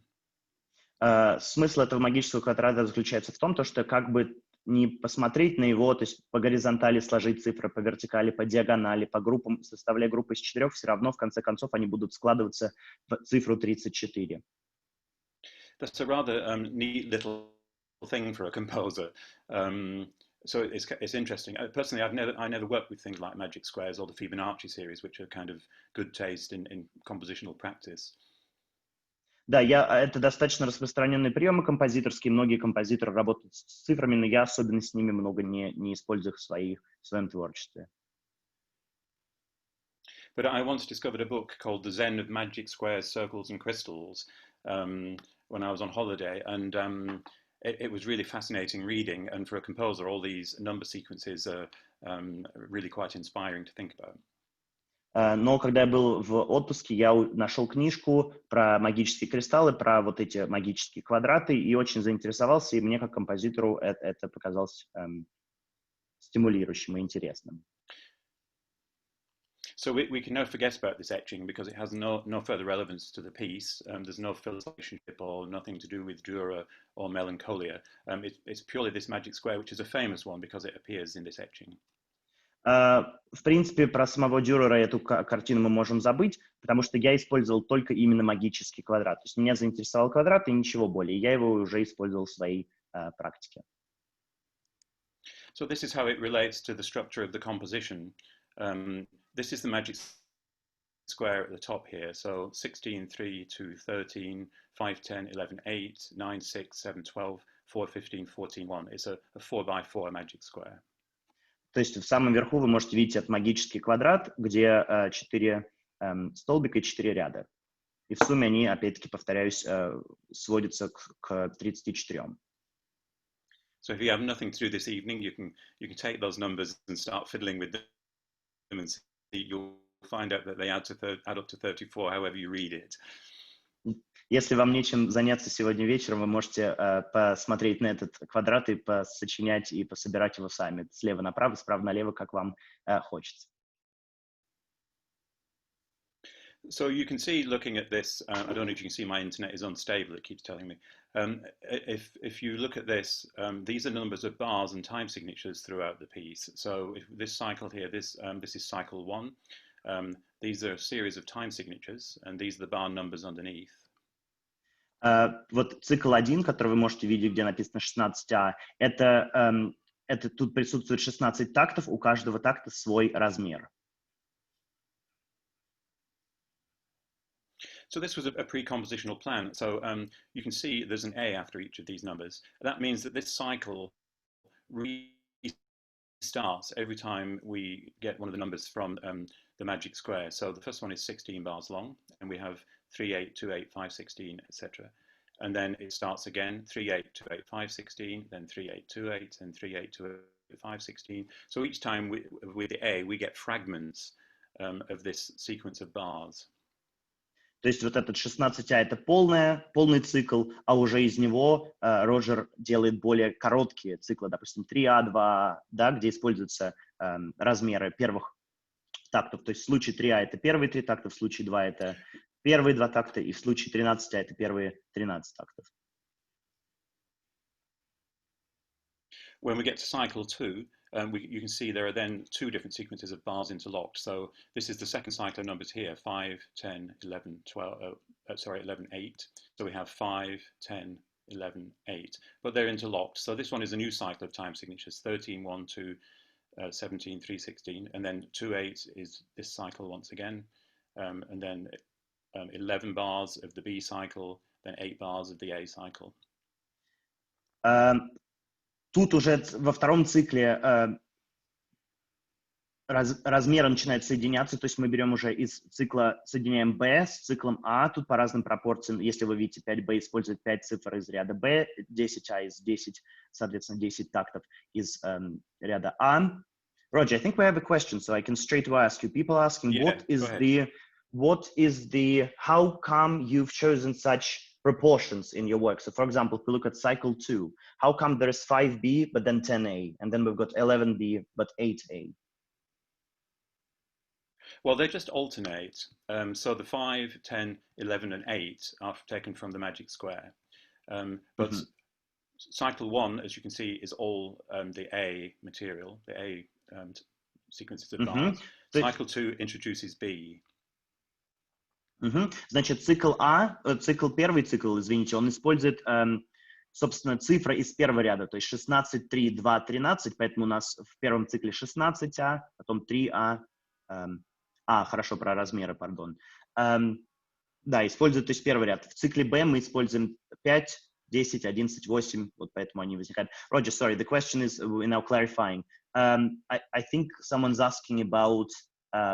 Смысл этого магического квадрата заключается в том, что как бы не посмотреть на его, то есть по горизонтали сложить цифры, по вертикали, по диагонали, по группам, составляя группы из 4, все равно в конце концов они будут складываться в цифру 34. That's a rather neat little thing for a composer. So it's interesting. Personally, I never worked with things like magic squares or the Fibonacci series, which are kind of good taste in compositional practice. Да, это достаточно распространенные приемы композиторские, многие композиторы работают с цифрами, но я особенно с ними много не использую в своем творчестве. But I once discovered a book called The Zen of Magic Squares, Circles and Crystals when I was on holiday, and it was really fascinating reading, and for a composer all these number sequences are really quite inspiring to think about. Но когда я был в отпуске, я нашел книжку про магические кристаллы, про вот эти магические квадраты, и очень заинтересовался, и мне как композитору это показалось стимулирующим и интересным. So we can now forget about this etching because it has no further relevance to the piece. There's no relationship or nothing to do with Dürer or Melancholia. It's purely this magic square, which is a famous one because it appears in this etching. В принципе, про самого Дюрера эту картину мы можем забыть, потому что я использовал только именно магический квадрат. То есть меня заинтересовал квадрат и ничего более. Я его уже использовал в своей практике. So this is how it relates to the structure of the composition. This is the magic square at the top here. So 16, 3, 2, 13, 5, 10, 11, 8, 9, 6, 7, 12, 4, 15, 14, 1. It's a 4x4 magic square. То есть в самом верху вы можете видеть этот магический квадрат, где 4 столбика и 4 ряда. И в сумме они, опять-таки, повторяюсь, сводятся к 34. So if you have nothing to do this evening, you can take those numbers and start fiddling with them, and see, you'll find out that they add up to 34, however you read it. Если вам нечем заняться сегодня вечером, вы можете посмотреть на этот квадрат и посочинять и пособирать его сами. Слева направо, справа налево, как вам хочется. So you can see, looking at this, I don't know if you can see, my internet is unstable, it keeps telling me. If you look at this, these are numbers of bars and time signatures throughout the piece. So if this cycle here, this is cycle 1. These are a series of time signatures, and these are the bar numbers underneath. Вот цикл 1, который вы можете видеть, где написано 16А, это тут присутствует 16 тактов, у каждого такта свой размер. So this was a pre-compositional plan. So you can see there's an A after each of these numbers. That means that this cycle restarts every time we get one of the numbers from the magic square. So the first one is 16 bars long, and we have 3, 8, 2, 8, 5, 16, etc. And then it starts again, 3, 8, 2, 8, 5, 16, then 3, 8, 2, 8, and 3, 8, 2, 8, 5, 16. So each time with the A, we get fragments of this sequence of bars. То есть вот этот 16А это полный цикл, а уже из него Роджер делает более короткие циклы, допустим, 3А, 2А, да, где используются размеры первых тактов. То есть в случае 3А это первые 3 такта, в случае 2 это первые 2 такта, и в случае 13А это первые 13 тактов. When we get to cycle 2, you can see there are then 2 different sequences of bars interlocked. So this is the second cycle of numbers here, 5, 10, 11, 12, 11, 8. So we have 5, 10, 11, 8. But they're interlocked. So this one is a new cycle of time signatures, 13, 1, 2, 17, 3, 16. And then 2, 8 is this cycle once again. And then 11 bars of the B cycle, then 8 bars of the A cycle. Тут уже во втором цикле размеры начинают соединяться, то есть мы берем уже из цикла, соединяем B с циклом A, тут по разным пропорциям, если вы видите, 5B использует 5 цифр из ряда B, 10A из 10, соответственно, 10 тактов из ряда A. Roger, I think we have a question, so I can straight away ask you. People asking, yeah, how come you've chosen such proportions in your work? So for example, if we look at cycle 2, how come there's 5B but then 10A, and then we've got 11B but 8A? Well, they just alternate. So the 5, 10, 11, and 8 are taken from the magic square. But cycle 1, as you can see, is all the A material, the A sequences of bars. Cycle 2 introduces B. Значит, цикл первый цикл, извините, он использует, собственно, цифры из первого ряда, то есть 16, 3, 2, 13, поэтому у нас в первом цикле 16А, потом 3А, хорошо, про размеры, пардон. Да, используют, то есть первый ряд. В цикле B мы используем 5, 10, 11, 8, вот поэтому они возникают. Roger, sorry, the question is, we're now clarifying. I think someone's asking about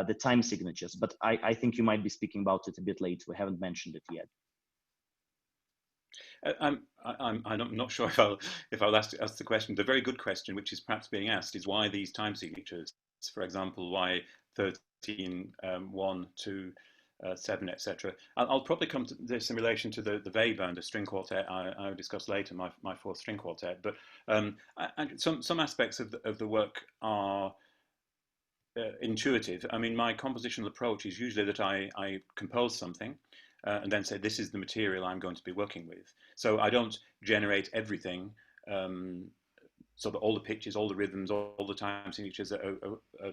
the time signatures, but I think you might be speaking about it a bit late. We haven't mentioned it yet. I'm not sure if I'll ask the question. The very good question, which is perhaps being asked, is why these time signatures? For example, why 13, 1, 2, 7, etc. I'll probably come to this in relation to the Weber, the string quartet I'll discuss later, my fourth string quartet. But some aspects of the work are intuitive. I mean, my compositional approach is usually that I compose something and then say, this is the material I'm going to be working with. So I don't generate everything so that all the pitches, all the rhythms, all the time signatures are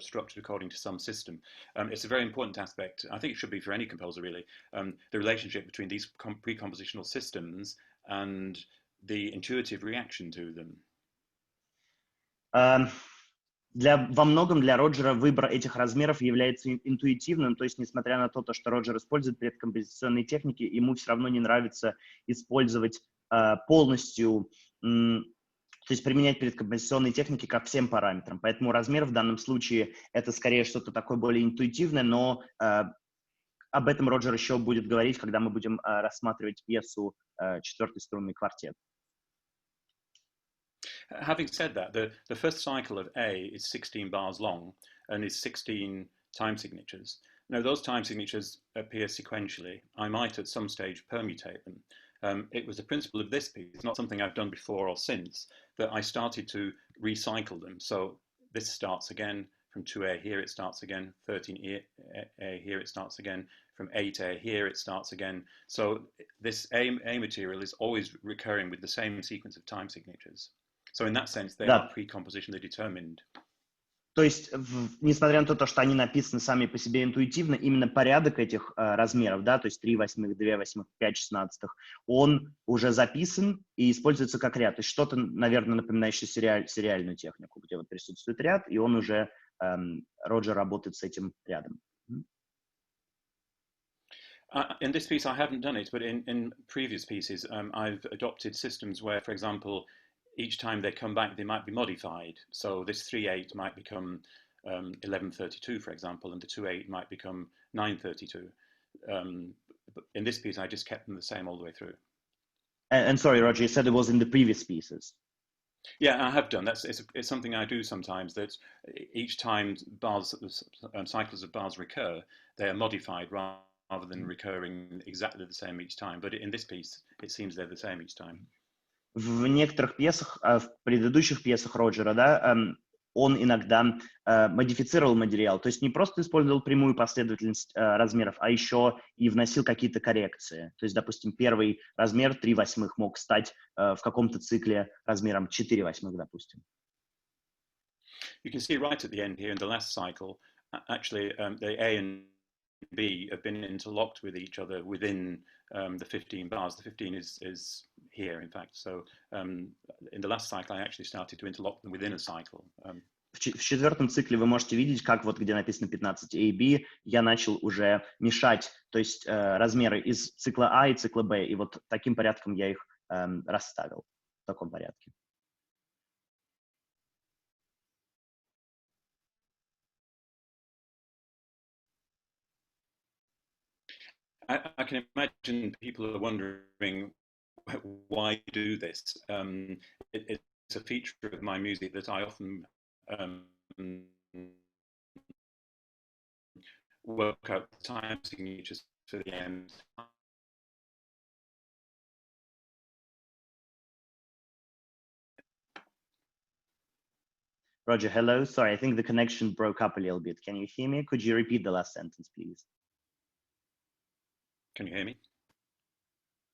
structured according to some system. It's a very important aspect. I think it should be for any composer, really, the relationship between these pre-compositional systems and the intuitive reaction to them. Во многом для Роджера выбор этих размеров является интуитивным, то есть несмотря на то, что Роджер использует предкомпозиционные техники, ему все равно не нравится использовать полностью, то есть применять предкомпозиционные техники ко всем параметрам. Поэтому размер в данном случае это скорее что-то такое более интуитивное, но об этом Роджер еще будет говорить, когда мы будем рассматривать пьесу «Четвертый струнный квартет». Having said that, the first cycle of A is 16 bars long and is 16 time signatures. Now, those time signatures appear sequentially. I might at some stage permutate them. It was the principle of this piece, not something I've done before or since, that I started to recycle them. So this starts again, from 2A here it starts again, 13A here it starts again, from 8A here it starts again. So this A material is always recurring with the same sequence of time signatures. So in that sense, they are pre-compositionally determined. То есть, несмотря на то, что они написаны сами по себе интуитивно, именно порядок этих размеров, да, то есть 3 восьмых, 2 восьмых, 5 шестнадцатых, он уже записан и используется как ряд. То есть что-то, наверное, напоминающее сериальную технику, где вот присутствует ряд, и он уже, Роджер работает с этим рядом. In this piece, I haven't done it, but in previous pieces, I've adopted systems where, for example, each time they come back, they might be modified. So this 3/8 might become 11/32, for example, and the 2/8 might become 9/32. But in this piece, I just kept them the same all the way through. And sorry, Roger, you said it was in the previous pieces. Yeah, I have done. It's something I do sometimes, that each time bars, cycles of bars recur, they are modified rather than recurring exactly the same each time. But in this piece, it seems they're the same each time. В некоторых пьесах, в предыдущих пьесах Роджера, да, он иногда модифицировал материал, то есть не просто использовал прямую последовательность размеров, а еще и вносил какие-то коррекции. То есть, допустим, первый размер 3 восьмых мог стать в каком-то цикле размером 4 восьмых, допустим. You can see right at the end here in the last cycle, actually the A and B have been interlocked with each other within the 15 bars. The 15 is here, in fact. So in the last cycle, I actually started to interlock them within a cycle. В четвертом цикле вы можете видеть, как вот где написано 15 A, B, я начал уже мешать, то есть размеры из цикла А и цикла Б, и вот таким порядком я их расставил, в таком порядке. I can imagine people are wondering why I do this. It's a feature of my music that I often work out the time signatures for the end. Roger, hello. Sorry, I think the connection broke up a little bit. Can you hear me? Could you repeat the last sentence, please? Can you hear me?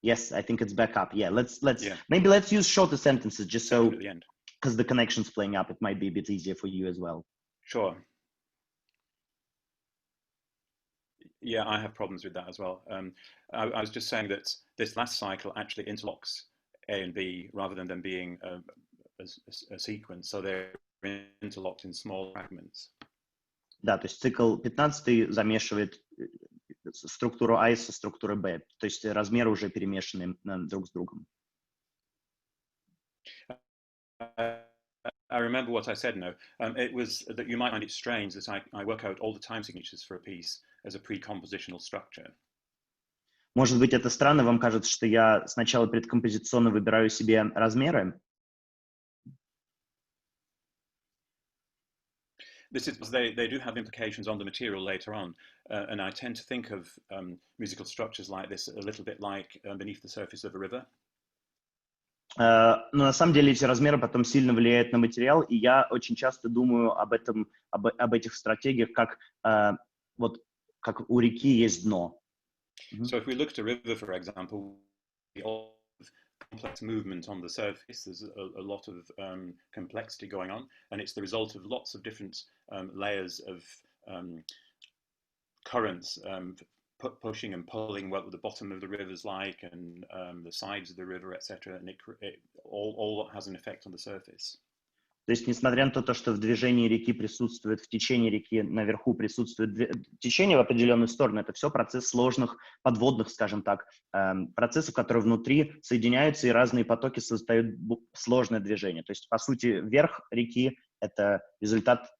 Yes, I think it's back up. Yeah, yeah. Maybe let's use shorter sentences just so, at the end, because the connection's playing up, it might be a bit easier for you as well. Sure. Yeah, I have problems with that as well. I was just saying that this last cycle actually interlocks A and B rather than them being a sequence, so they're interlocked in small fragments. Да, то есть цикл 15 замешивает структуру А со структурой Б, то есть размеры уже перемешаны друг с другом. I remember what I said now. It was that you might find it strange that I work out all the time signatures for a piece as a pre-compositional structure. Может быть, это странно, вам кажется, что я сначала предкомпозиционно выбираю себе размеры? This is they do have implications on the material later on, and I tend to think of musical structures like this a little bit like beneath the surface of a river. Но на самом деле эти размеры потом сильно влияют на материал, и я очень часто думаю об этих стратегиях, как вот как у реки есть дно. So if we look at a river, for example, complex movement on the surface, there's a lot of complexity going on, and it's the result of lots of different layers of currents pushing and pulling what the bottom of the river's like, and the sides of the river, etc., and it all has an effect on the surface. То есть, несмотря на то, что в движении реки присутствует, в течении реки наверху присутствует течение в определенную сторону, это все процесс сложных, подводных, скажем так, процессов, которые внутри соединяются, и разные потоки создают сложное движение. То есть, по сути, верх реки — это результат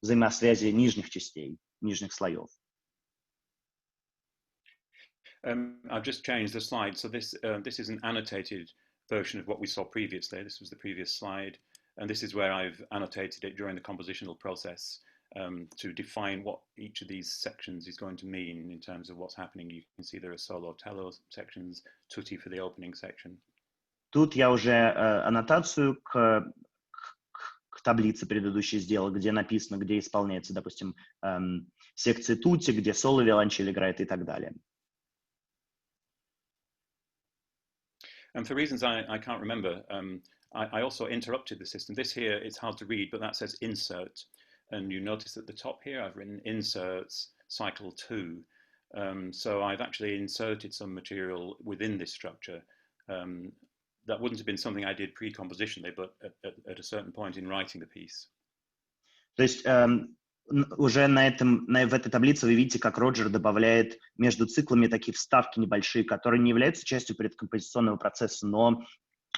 взаимосвязи нижних частей, нижних слоев. I've just changed the slide. So this is an annotated version of what we saw previously. This was the previous slide. And this is where I've annotated it during the compositional process to define what each of these sections is going to mean in terms of what's happening. You can see there are solo, tello sections, tutti for the opening section. Тут я уже аннотацию к таблице предыдущей сделал, где написано, где исполняется, допустим, секции тути, где соло виолончель играет и так далее. And for reasons I can't remember, I also interrupted the system. This here, it's hard to read, but that says insert. And you notice at the top here, I've written inserts cycle 2. So I've actually inserted some material within this structure. That wouldn't have been something I did pre-compositionally, but at a certain point in writing the piece. То есть уже в этой таблице вы видите, как Роджер добавляет между циклами такие вставки небольшие, которые не являются частью предкомпозиционного процесса, но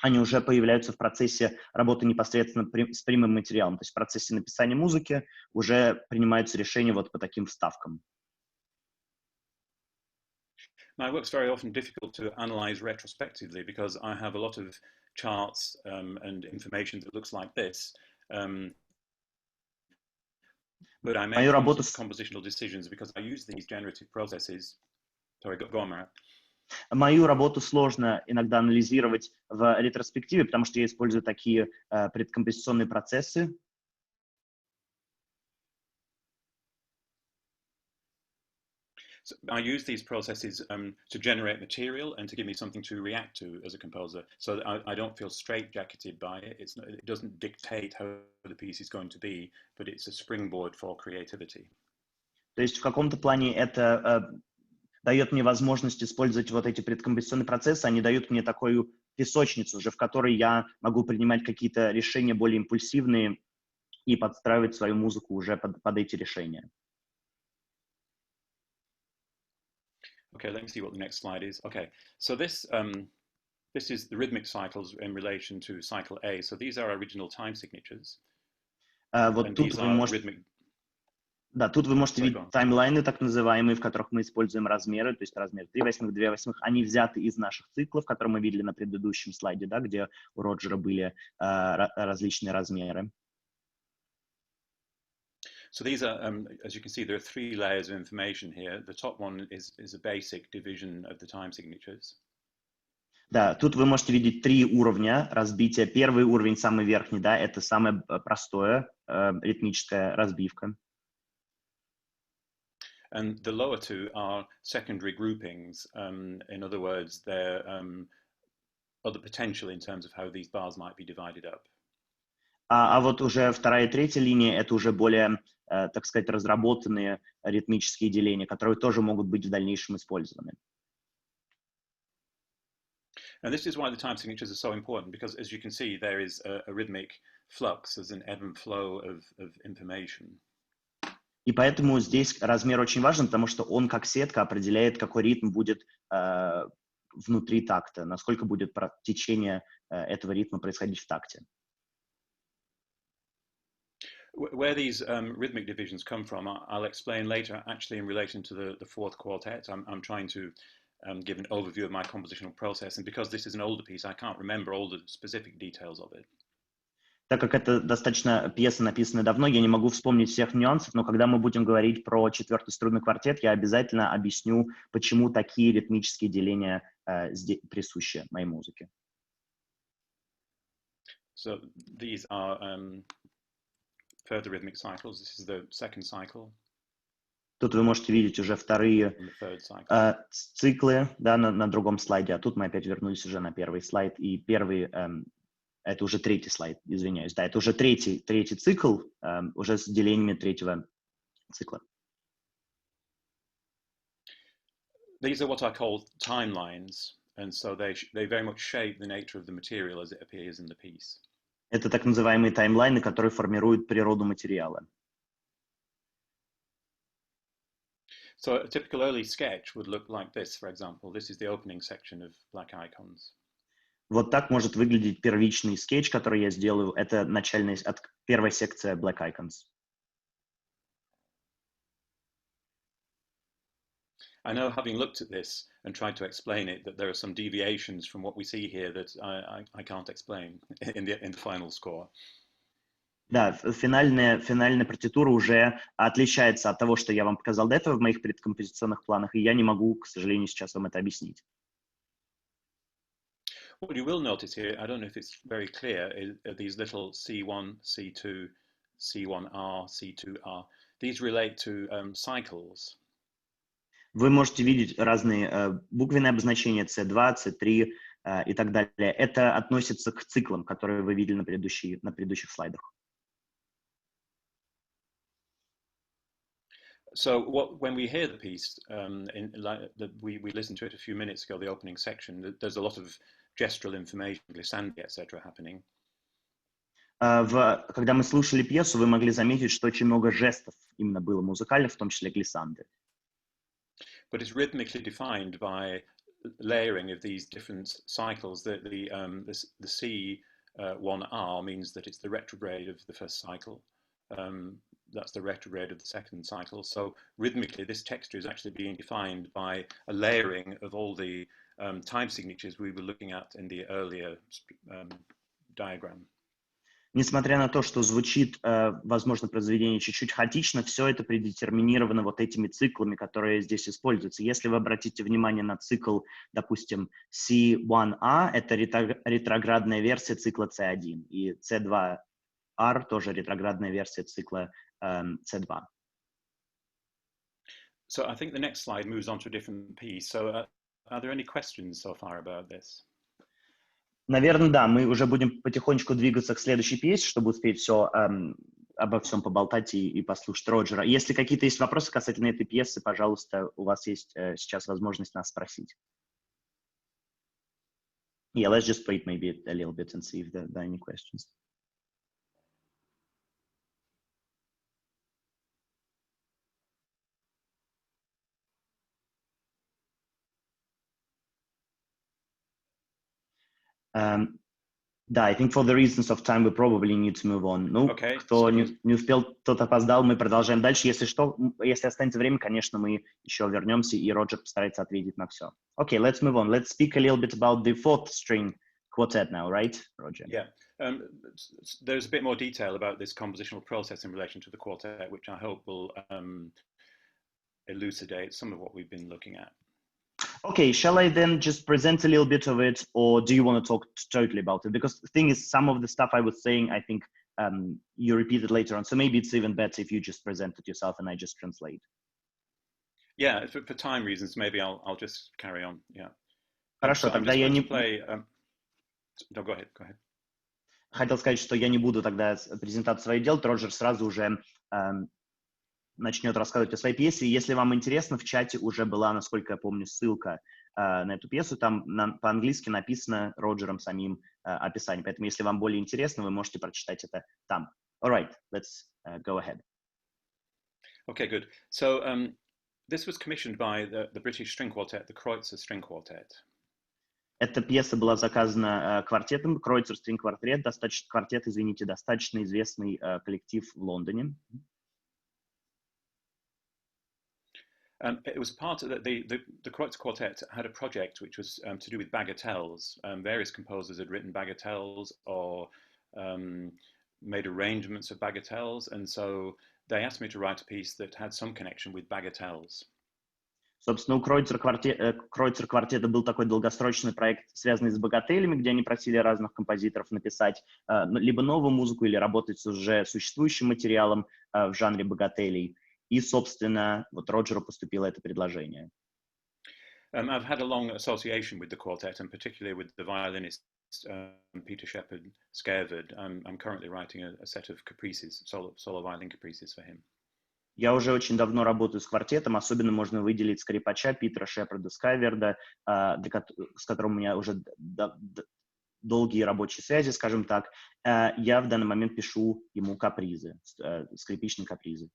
они уже появляются в процессе работы непосредственно с прямым материалом. То есть в процессе написания музыки уже принимаются решения вот по таким вставкам. My work's very often difficult to analyze retrospectively because I have a lot of charts and information that looks like this. But I make compositional decisions because I use these generative processes. Sorry, go on, Marat. Мою работу сложно иногда анализировать в ретроспективе, потому что я использую такие предкомпозиционные процессы. So I use these processes to generate material and to give me something to react to as a composer, so that I don't feel straitjacketed by it. It doesn't dictate how the piece is going to be, but it's a springboard for creativity. То есть в каком-то плане это дает мне возможность использовать вот эти предкомпозиционные процессы, они дают мне такую песочницу уже, в которой я могу принимать какие-то решения более импульсивные и подстраивать свою музыку уже под эти решения. Okay, let me see what the next slide is. Okay, so this is the rhythmic cycles in relation to cycle A. So these are original time signatures. Вот тут вы можете... Да, тут вы можете видеть таймлайны, так называемые, в которых мы используем размеры, то есть размер 3/8, 2/8. Они взяты из наших циклов, которые мы видели на предыдущем слайде, да, где у Роджера были различные размеры. So these are, as you can see, there are 3 layers of information here. The top one is a basic division of the time signatures. Да, тут вы можете видеть 3 уровня разбития. Первый уровень, самый верхний, да, это самое простое, ритмическая разбивка. And the lower 2 are secondary groupings. In other words, they're other potential in terms of how these bars might be divided up. А вот уже вторая и третья линия — это уже более, так сказать, разработанные ритмические деления, которые тоже могут быть в дальнейшем использованы. And this is why the time signatures are so important, because as you can see, there is a rhythmic flux, there's an ebb and flow of information. И поэтому здесь размер очень важен, потому что он как сетка определяет, какой ритм будет внутри такта, насколько будет течение этого ритма происходить в такте. Where these rhythmic divisions come from, I'll explain later, actually in relation to the fourth quartet. I'm trying to give an overview of my compositional process, and because this is an older piece, I can't remember all the specific details of it. Так как это достаточно пьеса, написанная давно, я не могу вспомнить всех нюансов, но когда мы будем говорить про 4-й струнный квартет, я обязательно объясню, почему такие ритмические деления присущи моей музыке. So these are further rhythmic cycles. This is the second cycle. Тут вы можете видеть уже вторые циклы, да, на другом слайде, а тут мы опять вернулись уже на первый слайд, и первый... Это уже 3-й слайд, извиняюсь. Да, это уже третий цикл, уже с делениями 3-го цикла. These are what I call timelines, and so they very much shape the nature of the material as it appears in the piece. Это так называемые таймлайны, которые формируют природу материала. So a typical early sketch would look like this, for example. This is the opening section of Black Icons. Вот так может выглядеть первичный скетч, который я сделаю. Это первая секция Black Icons. I know, having looked at this and tried to explain it, that there are some deviations from what we see here that I can't explain in the final score. Да, финальная партитура уже отличается от того, что я вам показал до этого в моих предкомпозиционных планах, и я не могу, к сожалению, сейчас вам это объяснить. What you will notice here, I don't know if it's very clear, are these little C1, C2, C1R, C2R. These relate to cycles. Вы можете видеть разные буквенные обозначения C2, C3 и так далее. Это относится к циклам, которые вы видели на предыдущих слайдах. So when we hear the piece, we listened to it a few minutes ago, the opening section, there's a lot of gestural information, glissandi, etc. happening. Когда мы слушали пьесу, вы могли заметить, что очень много жестов именно было музыкальных, в том числе глиссанды. But it's rhythmically defined by layering of these different cycles. The C1R means that it's the retrograde of the first cycle. That's the retrograde of the second cycle. So rhythmically, this texture is actually being defined by a layering of all the time signatures we were looking at in the earlier diagram. Несмотря на то, что звучит, возможно, произведение чуть-чуть хаотично, все это предетерминировано вот этими циклами, которые здесь используются. Если вы обратите внимание на цикл, допустим, C1A, это ретроградная версия цикла C1, и C2R тоже ретроградная версия цикла C2. So I think the next slide moves on to a different piece. So are there any questions so far about this? Наверное, да, мы уже будем потихонечку двигаться к следующей пьесе, чтобы успеть обо всем поболтать и послушать Роджера. Если какие-то есть вопросы касательно этой пьесы, пожалуйста, у вас есть сейчас возможность нас спросить. Yeah, let's just wait maybe a little bit and see if there are any questions. Да, I think for the reasons of time we probably need to move on. Ну, Okay, кто не успел, тот опоздал, мы продолжаем дальше. Если что, если останется время, конечно, мы еще вернемся, и Роджер постарается ответить на все. Okay, let's move on. Let's speak a little bit about the fourth string quartet now, right, Roger? Yeah, there's a bit more detail about this compositional process in relation to the quartet, which I hope will elucidate some of what we've been looking at. Okay, shall I then just present a little bit of it, or do you want to talk totally about it? Because the thing is, some of the stuff I was saying, I think you repeated later on, so maybe it's even better if you just present it yourself and I just translate. Yeah, for time reasons, maybe I'll just carry on. Yeah. Хорошо, тогда я не... No, go ahead. Хотел сказать, что я не буду тогда презентацию свою делать, Роджер сразу уже начнет рассказывать о своей пьесе. Если вам интересно, в чате уже была, насколько я помню, ссылка на эту пьесу. Там по-английски написано Роджером самим описание. Поэтому, если вам более интересно, вы можете прочитать это там. All right, let's go ahead. Okay, good. So this was commissioned by the British string quartet, the Kreutzer String Quartet. Эта пьеса была заказана квартетом Kreutzer String Quartet, достаточно известный коллектив в Лондоне. It was part of the Kreutzer Quartet had a project which was to do with bagatelles. Various composers had written bagatelles or made arrangements of bagatelles, and so they asked me to write a piece that had some connection with bagatelles. Собственно, у Kreutzer квартета был такой долгосрочный проект, связанный с богателями, где они просили разных композиторов написать либо новую музыку, или работать с уже существующим материалом в жанре богателей. И, собственно, вот Роджеру поступило это предложение. I've had a long association with the quartet, and particularly with the violinist Peter Shepard Skerved. I'm currently writing a set of caprices, solo violin caprices for him. Я уже очень давно работаю с квартетом, особенно можно выделить скрипача Питера Шепарда Скайверда, с которым у меня уже долгие рабочие связи, скажем так. Я в данный момент пишу ему капризы, скрипичные капризы.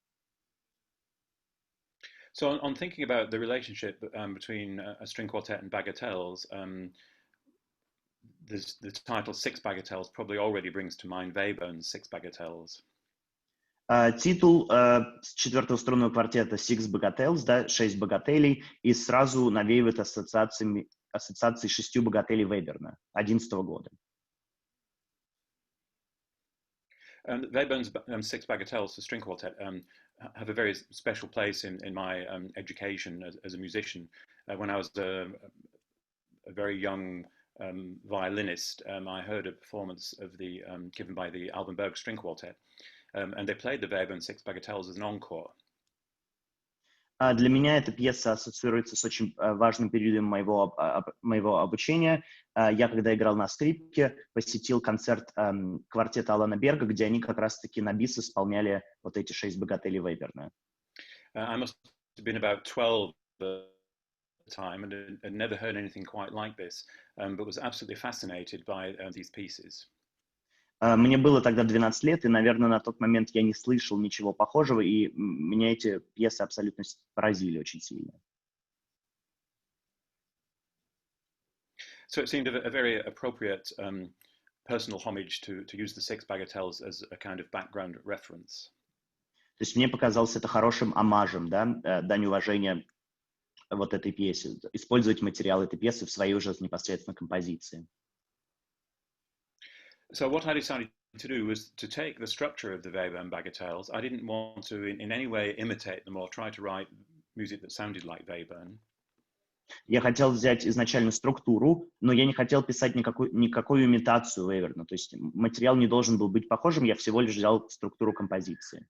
So on thinking about the relationship between a string quartet and bagatelles, the title Six Bagatelles probably already brings to mind Webern's Six Bagatelles. Титул с четвертого струнного квартета Six Bagatelles, да, 6 богателей, и сразу навеивает ассоциации с 6 богателей Веберна 2011 года. Webern's Six Bagatelles for string quartet have a very special place in my education as a musician. When I was a very young violinist, I heard a performance of the given by the Alban String Quartet, and they played the Webern Six Bagatelles as an encore. Для меня эта пьеса ассоциируется с очень важным периодом моего обучения. Я, когда играл на скрипке, посетил концерт квартета Алана Берга, где они как раз-таки на бис исполняли вот эти 6 богателей Веберна. I must have been about 12 at the time and had never heard anything quite like this, but was absolutely fascinated by these pieces. Мне было тогда 12 лет, и, наверное, на тот момент я не слышал ничего похожего, и меня эти пьесы абсолютно поразили очень сильно. So it seemed a very appropriate personal homage to use the Six Bagatelles as a kind of background reference. То есть мне показалось это хорошим омажем, да, дань уважения вот этой пьесе, использовать материал этой пьесы в своей уже непосредственно композиции. So what I decided to do was to take the structure of the Webern Bagatelles. I didn't want to in any way imitate them or try to write music that sounded like Webern. Я хотел взять изначально структуру, но я не хотел писать никакую имитацию Веберна. То есть материал не должен был быть похожим, я всего лишь взял структуру композиции.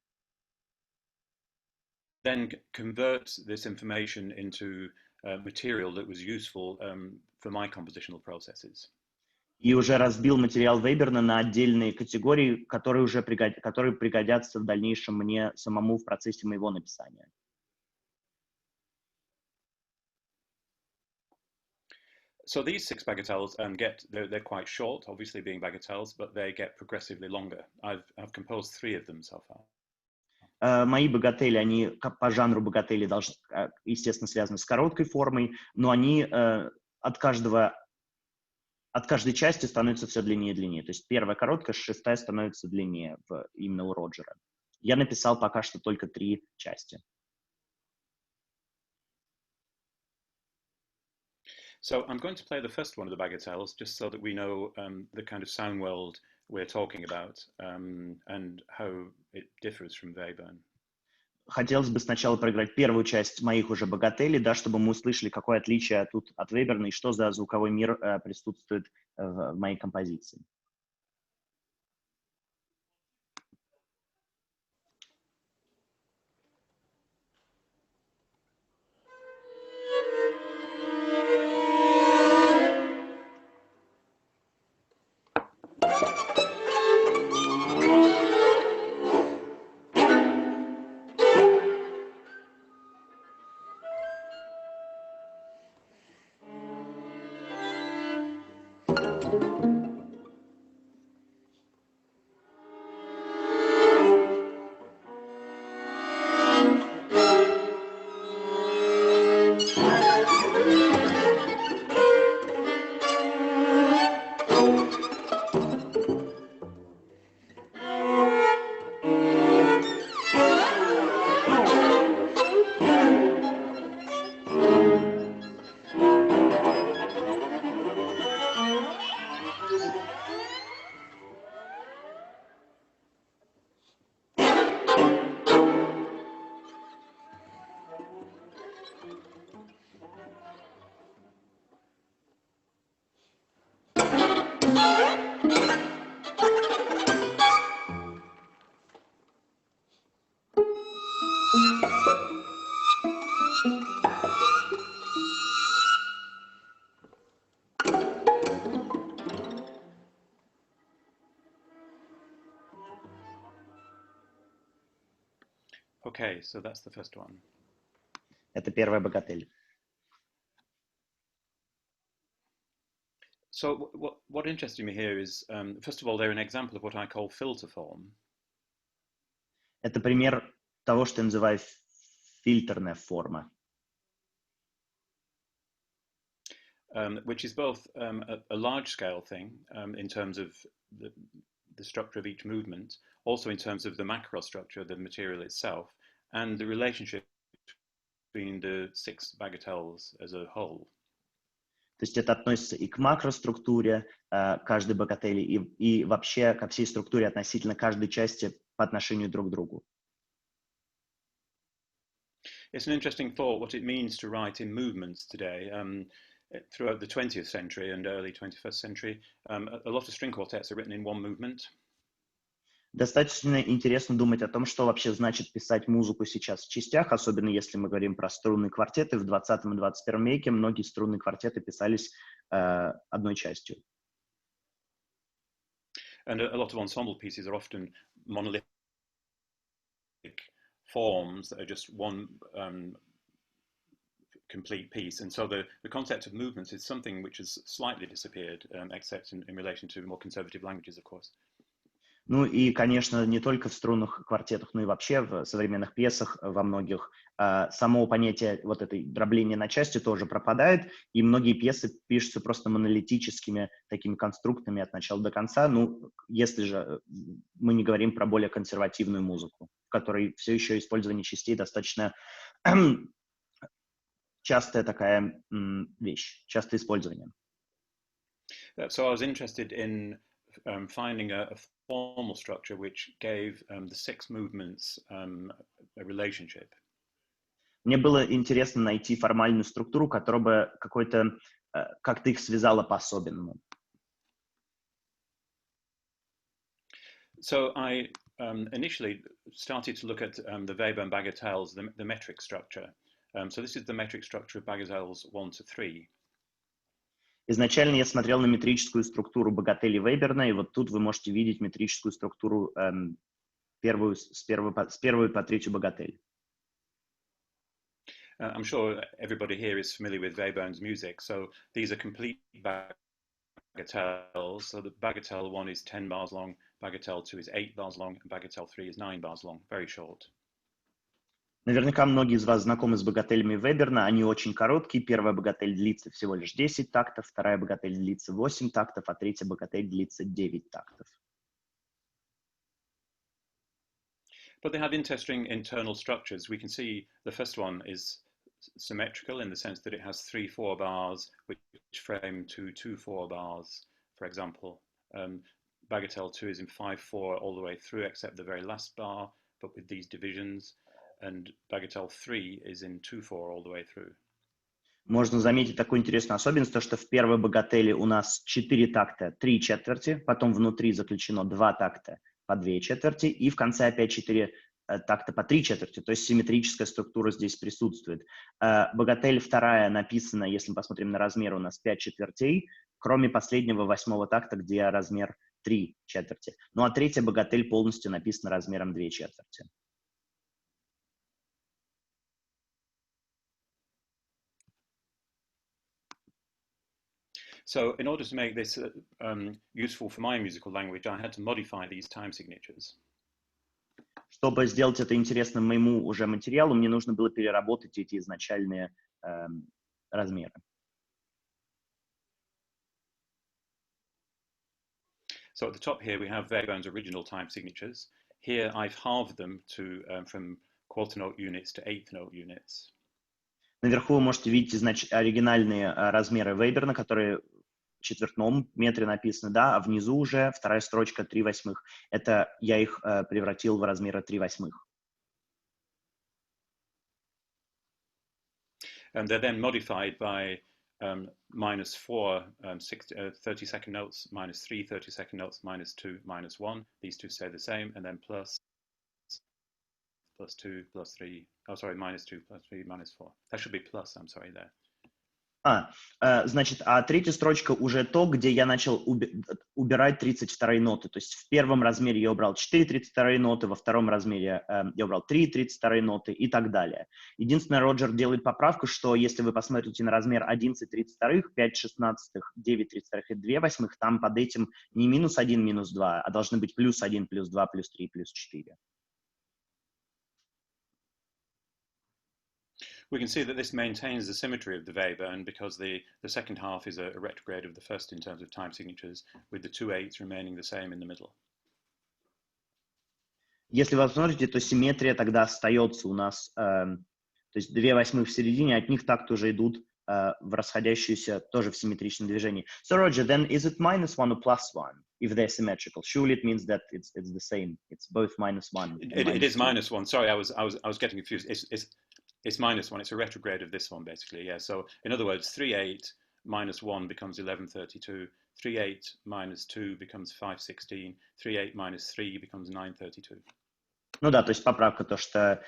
Then convert this information into material that was useful for my compositional processes. И уже разбил материал Веберна на отдельные категории, которые пригодятся в дальнейшем мне самому в процессе моего написания. So these six bagatelles they're quite short, obviously being bagatelles, but they get progressively longer. I've composed 3 of them so far. Мои богатели, они по жанру богатели должны, естественно, связаны с короткой формой, но они от каждой части становятся все длиннее и длиннее. То есть первая короткая, 6-я становится длиннее именно у Роджера. Я написал пока что только 3 части. So I'm going to play the first one of the bagatelles just so that we know the kind of sound world we're talking about and how it differs from Webern. Хотелось бы сначала проиграть первую часть моих уже богателей, да, чтобы мы услышали, какое отличие тут от Веберна и что за звуковой мир присутствует в моей композиции. Okay, so that's the first one. Это первая богатель. So what interested me here is, first of all, they're an example of what I call filter form. Это пример того, что я называю фильтрная форма. Which is both a large-scale thing in terms of the structure of each movement, also in terms of the macro structure, the material itself, and the relationship between the 6 bagatelles as a whole. То есть это относится и к макроструктуре каждой багатели, и вообще ко всей структуре относительно каждой части по отношению друг к другу. It's an interesting thought what it means to write in movements today. Throughout the 20th century and early 21st century, a lot of string quartets are written in one movement. Достаточно интересно думать о том, что вообще значит писать музыку сейчас в частях, особенно если мы говорим про струнные квартеты. В 20 и 21 веке многие струнные квартеты писались одной частью. And a lot of ensemble pieces are often monolithic forms that are just one complete piece. And so the concept of movements is something which has slightly disappeared, except in relation to more conservative languages, of course. Ну и, конечно, не только в струнных квартетах, но и вообще в современных пьесах во многих само понятие вот этой дробления на части тоже пропадает, и многие пьесы пишутся просто монолитическими такими конструктами от начала до конца, ну, если же мы не говорим про более консервативную музыку, в которой все еще использование частей достаточно частая такая вещь, частое использование. So I was interested in finding a formal structure which gave the 6 movements a relationship. Мне было интересно найти формальную структуру, которая бы как-то их связала по-особенному. So I initially started to look at the Webern bagatelles, the metric structure. So this is the metric structure of bagatelles 1 to 3. Изначально я смотрел на метрическую структуру багателей Веберна, и вот тут вы можете видеть метрическую структуру с первой по третью багатель. I'm sure everybody here is familiar with Webern's music, so these are complete bagatelles. So the bagatelle 1 is 10 bars long, bagatelle 2 is 8 bars long, and bagatelle 3 is 9 bars long, very short. Наверняка многие из вас знакомы с багателями Веберна, они очень короткие. Первая багатель длится всего лишь 10 тактов, вторая багатель длится 8 тактов, а третья багатель длится 9 тактов. But they have interesting internal structures. We can see the first one is symmetrical in the sense that it has 3/4 bars which frame 2 2/4 bars, for example. Bagatelle 2 is in 5/4 all the way through except the very last bar, but with these divisions. And bagatelle 3 is in 2/4 all the way through. Можно заметить такую интересную особенность, то, что в первой багатели у нас 4 такта, 3 четверти, потом внутри заключено 2 такта по 2 четверти, и в конце опять 4 такта по 3 четверти, то есть симметрическая структура здесь присутствует. Багатель вторая написана, если мы посмотрим на размер, у нас 5 четвертей, кроме последнего 8-го такта, где размер 3 четверти. Ну а третья багатель полностью написана размером 2 четверти. So in order to make this useful for my musical language, I had to modify these time signatures. Чтобы сделать это интересным моему уже материалу, мне нужно было переработать эти изначальные размеры. So at the top here we have Webern's original time signatures. Here I've halved them to from quarter note units to eighth note units. Наверху вы можете видеть оригинальные размеры Веберна, которые в четвертном метре написаны, да, а внизу уже вторая строчка 3/8. Это я их превратил в размеры 3/8. And they're then modified by -4 30-second notes, -3 30-second notes, -2, -1. These two stay the same, and then +2, +3. Oh, sorry, -2, +3, -4. That should be plus, I'm sorry, there. Значит, а третья строчка уже то, где я начал убирать 32-е ноты. То есть в первом размере я убрал 4 32-е ноты, во втором размере я убрал 3 32-е ноты и так далее. Единственное, Роджер делает поправку, что если вы посмотрите на размер 11 32-х, 5 16-х, 9 32-х и 2/8, там под этим не -1, -2, а должны быть +1, +2, +3, +4. We can see that this maintains the symmetry of the Webern because the second half is a retrograde of the first in terms of time signatures, with the 2/8 remaining the same in the middle. Если вы посмотрите, то симметрия тогда остается у нас, то есть 2/8 в середине, от них так тоже идут в расходящуюся, тоже в симметричном движении. So, Roger, then is it -1 or +1 if they're symmetrical? Surely it means that it's the same. It's both -1 and It is -2. -1. Sorry, I was getting confused. It's -1. It's a retrograde of this one, basically. Yeah. So in other words, 3/8 -1 becomes 11/32. 3/8 -2 becomes 5/16. 3/8 -3 becomes 9/32. Ну да, то есть поправка, то что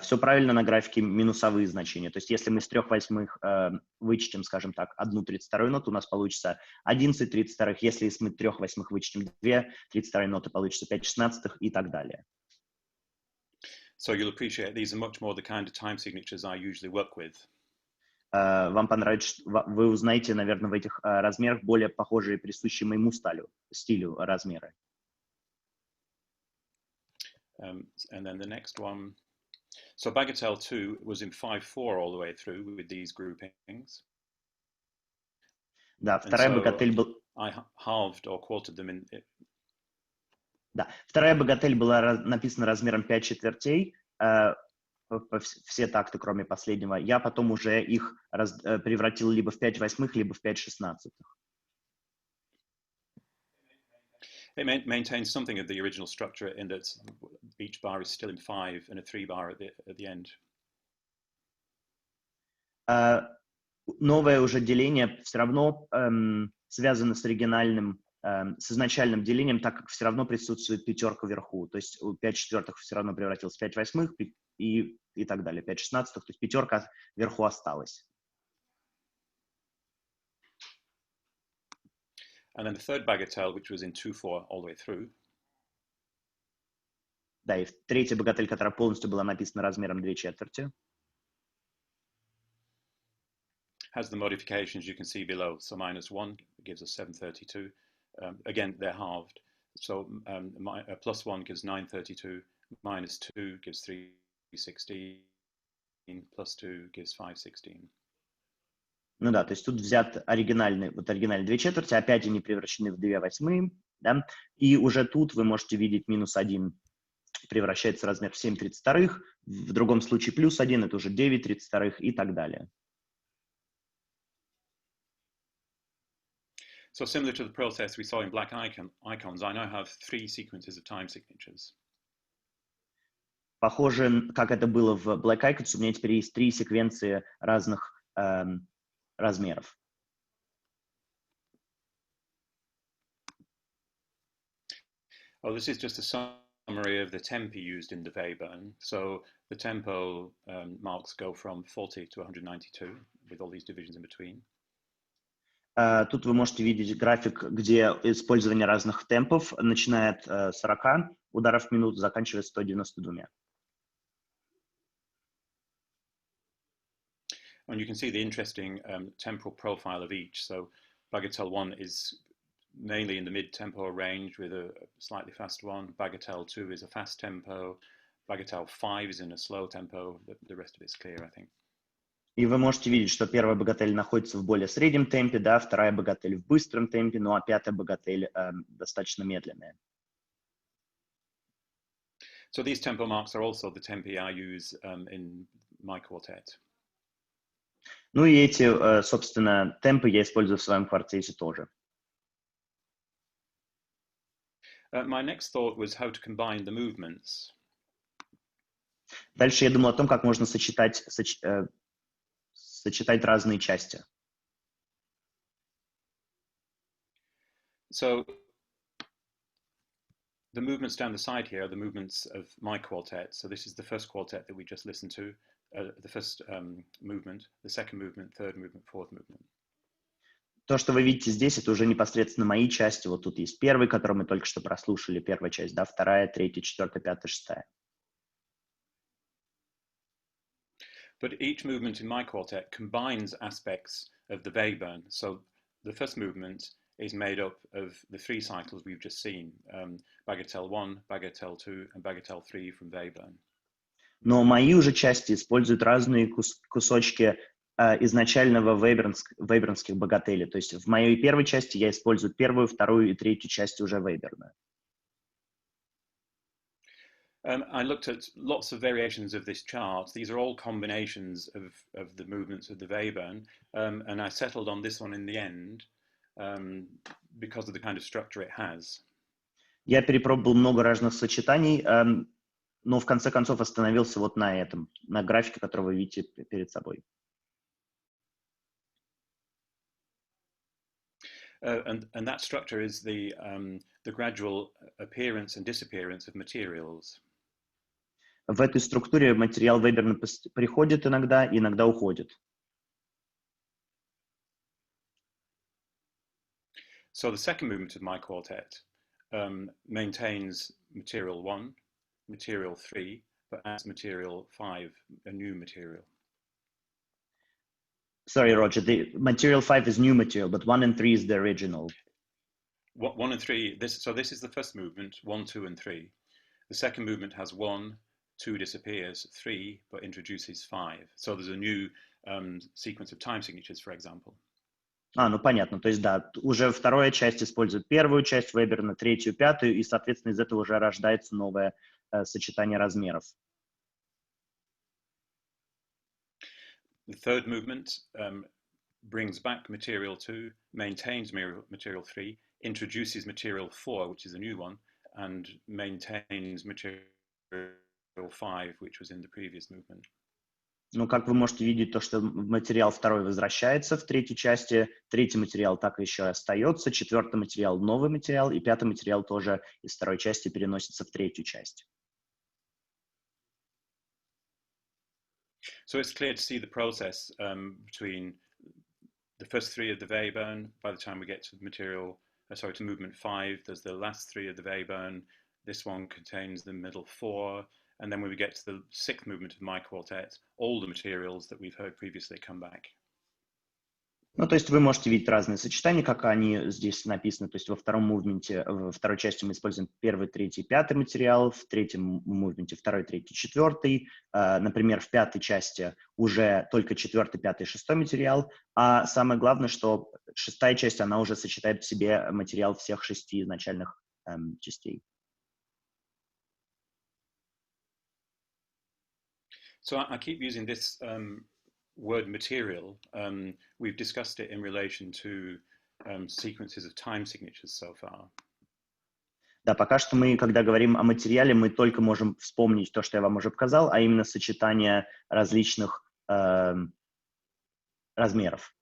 все правильно на графике, минусовые значения. То есть если мы с 3/8 вычтем, скажем так, 1/32 ноту, у нас получится 11/32. Если мы 3/8 вычтем 2/32 ноты, получится 5/16 и так далее. So you'll appreciate these are much more the kind of time signatures I usually work with. Вам понравится, вы узнаете, наверное, в этих размерах более похожие, присущие моему стилю размеры. And then the next one. So Bagatelle 2 was in 5/4 all the way through with these groupings. Да, вторая богатель был... I halved or quartered them in... Да, вторая богатель была написана размером 5/4, все такты, кроме последнего. Я потом уже их превратил либо в 5/8, либо в 5/16. It maintains something of the original structure in that each bar is still in 5 and a 3 bar at the end. Новое уже деление все равно связано с оригинальным, с изначальным делением, так как все равно присутствует пятерка вверху. То есть 5/4 все равно превратилось в 5/8 и так далее. 5/16, то есть пятерка вверху осталась. And then the third bagatelle, which was in 2/4 all the way through. Да, и третья богатель, которая полностью была написана размером 2/4. Has the modifications you can see below. So -1 gives us 7/32. Again, they're halved. So +1 gives 9/32. -2 gives 3/16. +2 gives 5/16. Ну да, то есть тут взят оригинальный 2/4, опять они превращены в 2/8, да, и уже тут вы можете видеть -1 превращается в размер в 7/32, в другом случае +1 это уже 9/32 и так далее. So similar to the process we saw in black icons, I now have 3 sequences of time signatures. Похоже, как это было в Black Icons, у меня теперь есть 3 секвенции разных размеров. Oh, this is just a summary of the tempi used in the Webern. So the tempo marks go from 40 to 192 with all these divisions in between. Тут вы можете видеть график, где использование разных темпов начиная от 40 ударов в минуту, заканчивая 192. And you can see the interesting temporal profile of each. So Bagatelle 1 is mainly in the mid-tempo range with a slightly fast one. Bagatelle 2 is a fast tempo. Bagatelle 5 is in a slow tempo. The rest of it's clear, I think. И вы можете видеть, что первая богатель находится в более среднем темпе, да, вторая богатель в быстром темпе, ну а пятая богатель достаточно медленная. So these tempo marks are also the tempi I use in my quartet. Ну и эти, собственно, темпы я использую в своем квартете тоже. My next thought was how to combine the movements. Дальше я думал о том, как можно сочетать разные части. So the movements down the side here are the movements of my quartet. So this is the first quartet that we just listened to. The first movement, the second movement, third movement, fourth movement. То, что вы видите здесь, это уже непосредственно мои части. Вот тут есть первый, который мы только что прослушали, первая часть, да, вторая, третья, четвертая, пятая, шестая. But each movement in my quartet combines aspects of the Webern. So the first movement is made up of the 3 cycles we've just seen, Bagatelle 1, Bagatelle 2, and Bagatelle 3 from Webern. Но мои уже части используют разные кусочки изначального вейбернских богателей. То есть в моей первой части я использую первую, вторую и третью части уже Вейберна. I looked at lots of variations of this chart. These are all combinations of the movements of the Webern, and I settled on this one in the end because of the kind of structure it has. Я перепробовал много разных сочетаний, но в конце концов остановился вот на этом, на графике, который вы видите перед собой. And that structure is the gradual appearance and disappearance of materials. В этой структуре материал Веберна приходит иногда, иногда уходит. So the second movement of my quartet maintains material 1, material 3, but adds material 5, a new material. Sorry, Roger, the material 5 is new material, but 1 and 3 is the original. 1 and 3, so this is the first movement, 1, 2, and 3. The second movement has 1, 2 disappears, 3, but introduces 5. So there's a new sequence of time signatures, for example. Ну понятно, то есть да, уже вторая часть использует первую часть Веберна, третью, пятую, и, соответственно, из этого уже рождается новое сочетание размеров. The third movement brings back material 2, maintains material 3, introduces material 4, which is a new one, and maintains material 5, which was in the previous movement. Ну, как вы можете видеть, то, что материал второй возвращается в третьей части, третий материал так еще и остается, четвертый материал — новый материал, и пятый материал тоже из второй части переносится в третью часть. So it's clear to see the process between the first 3 of the Webern. By the time we get to material, to movement 5, there's the last 3 of the Webern. This one contains the middle 4. And then when we get to the 6th movement of my quartet, all the materials that we've heard previously come back. Ну, то есть вы можете видеть разные сочетания, как они здесь написаны. То есть во втором мувменте, во второй части мы используем первый, третий, пятый материал, в третьем мувменте второй, третий, четвертый. Например, в пятой части уже только четвертый, пятый, шестой материал. А самое главное, что шестая часть, она уже сочетает в себе материал всех 6 изначальных частей. So I keep using this word material. We've discussed it in relation to sequences of time signatures so far. Да, пока что мы, когда говорим о материале, мы только можем вспомнить то, что я вам уже показал, а именно сочетание различных размеров.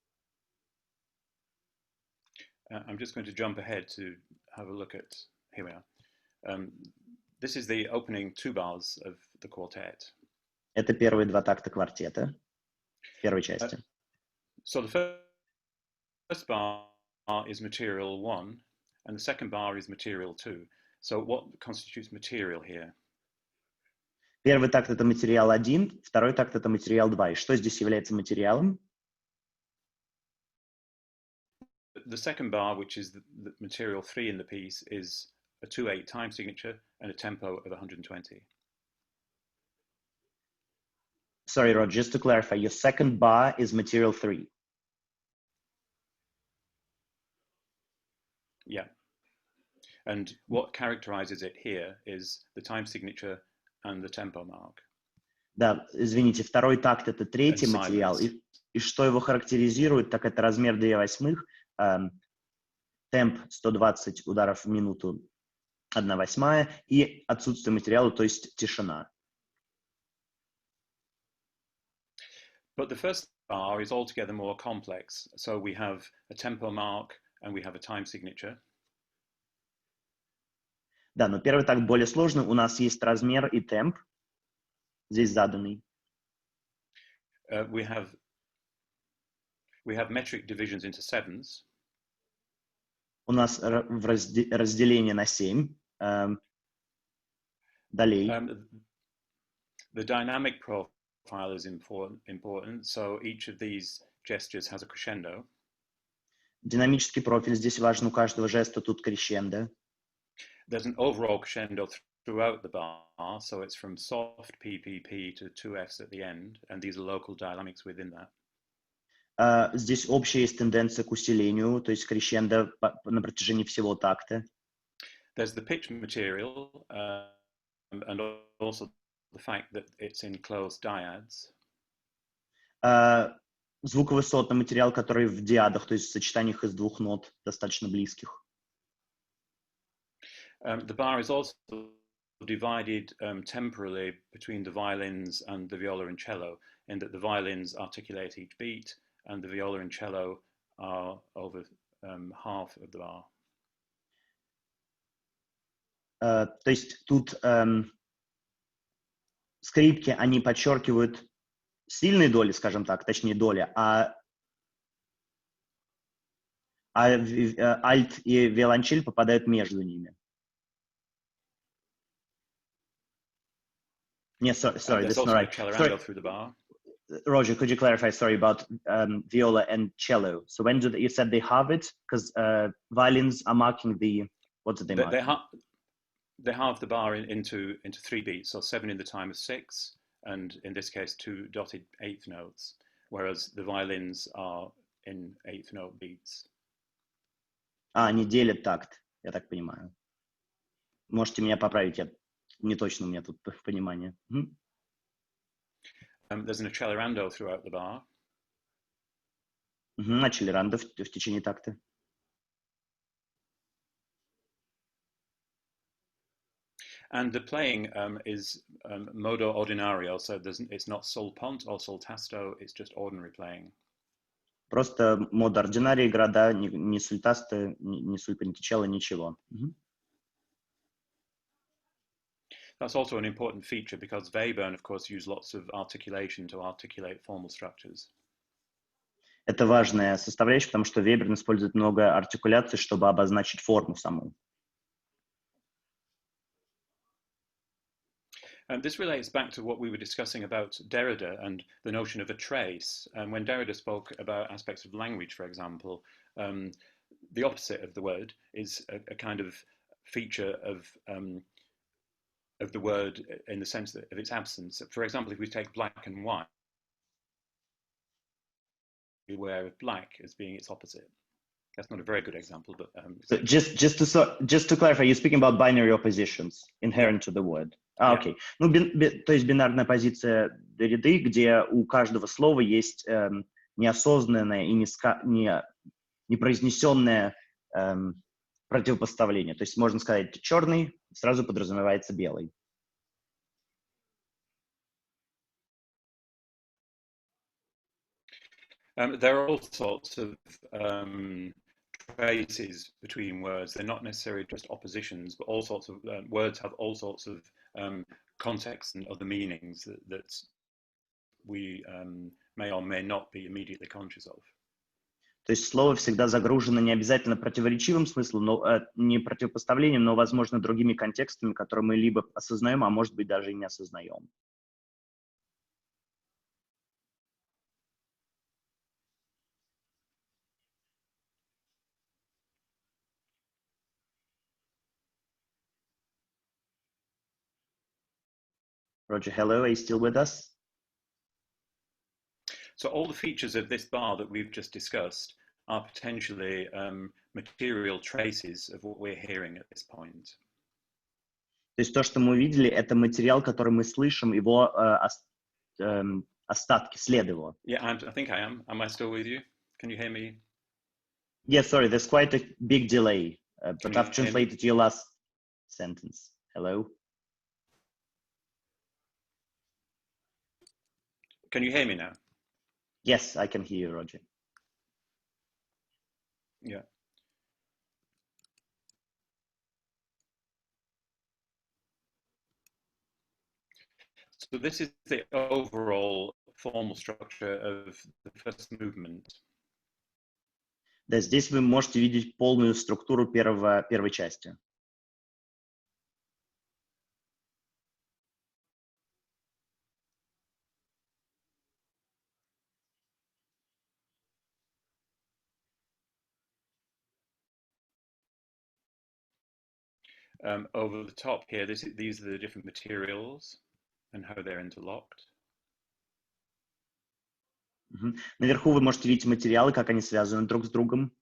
I'm just going to jump ahead to have a look at, here we are. This is the opening 2 bars of the quartet. Это первые 2 такта квартета, первой части. So the first bar is material 1, and the second bar is material 2. So what constitutes material here? Первый такт — это материал 1, второй такт — это материал 2. И что здесь является материалом? The second bar, which is the material 3 in the piece, is a 2/8 time signature and a tempo of 120. Sorry, Rod, just to clarify, your second bar is material 3. Yeah. And what characterizes it here is the time signature and the tempo mark. Да, извините, второй такт — это третий материал. И что его характеризует, так это размер 2/8, темп 120 ударов в минуту 1/8 и отсутствие материала, то есть тишина. But the first bar is altogether more complex. So we have a tempo mark and we have a time signature. Да, но первый такт более сложный. У нас есть размер и темп здесь заданный. We have metric divisions into 7s. У нас разделение на 7. Далее. The dynamic profile is important. So each of these gestures has a crescendo. Динамический профиль здесь важен, у каждого жеста тут крещендо. There's an overall crescendo throughout the bar, so it's from soft PPP to 2Fs at the end, and these are local dynamics within that. Здесь общая есть тенденция к усилению, то есть крещендо на протяжении всего такта. There's the pitch material, and also the fact that it's in closed dyads. Звуковысотный материал, который в диадах, то есть в сочетаниях из двух нот, достаточно близких. The bar is also divided temporally between the violins and the viola and cello, in that the violins articulate each beat and the viola and cello are over half of the bar. То есть тут скрипки, они подчеркивают сильные доли, скажем так, точнее доли, а альт и виолончель попадают между ними. Yes, sorry, There's that's also not a right. accelerando through the bar. Roger, could you clarify, sorry, about viola and cello? So when you said they halve it, because violins are marking the, what did they mark? They halve the bar into 3 beats, so 7 in the time of 6, and in this case 2 dotted 8th notes, whereas the violins are in 8th note beats. Они делят такт, я так понимаю. Можете меня поправить, не точно у меня тут понимание. There's an accelerando throughout the bar. Accelerando в течение такта. And the playing is modo ordinario, so it's not sol pont or sol tasto, it's just ordinary playing. Просто модо ординарий игра, да, не соль таста, не соль пентичелло, ничего. That's also an important feature because Webern, of course, used lots of articulation to articulate formal structures. Это важная составляющая, потому что Веберн использует много артикуляций, чтобы обозначить форму саму. And this relates back to what we were discussing about Derrida and the notion of a trace. And when Derrida spoke about aspects of language, for example, the opposite of the word is a kind of feature of the word in the sense of its absence. For example, if we take black and white, we're aware of black as being its opposite. That's not a very good example, but so just to clarify, you're speaking about binary oppositions inherent to the word. Окей. Ну, то есть бинарная позиция Derrida, где у каждого слова есть неосознанное и непроизнесенное противопоставление. То есть можно сказать черный, сразу подразумевается белый. There are all sorts of traces between words. They're not necessarily just oppositions, but all sorts of words have all sorts of contexts and other meanings that we may or may not be immediately conscious of. То есть слово всегда загружено не обязательно противоречивым смыслом, но не противопоставлением, но, возможно, другими контекстами, которые мы либо осознаем, а может быть, даже и не осознаем. Roger, hello, are you still with us? So all the features of this bar that we've just discussed are potentially material traces of what we're hearing at this point. То есть то, что мы увидели, это материал, который мы слышим, его остатки, след его. Yeah, I think I am. Am I still with you? Can you hear me? Yes, sorry, there's quite a big delay, but I've translated your last sentence. Hello? Can you hear me now? Yes, I can hear you, Roger. Yeah. So this is the overall formal structure of the first movement. Да, здесь вы можете видеть полную структуру первой части. Over the top here, these are the different materials and how they're interlocked. Наверху вы можете видеть материалы, как они связаны друг с другом.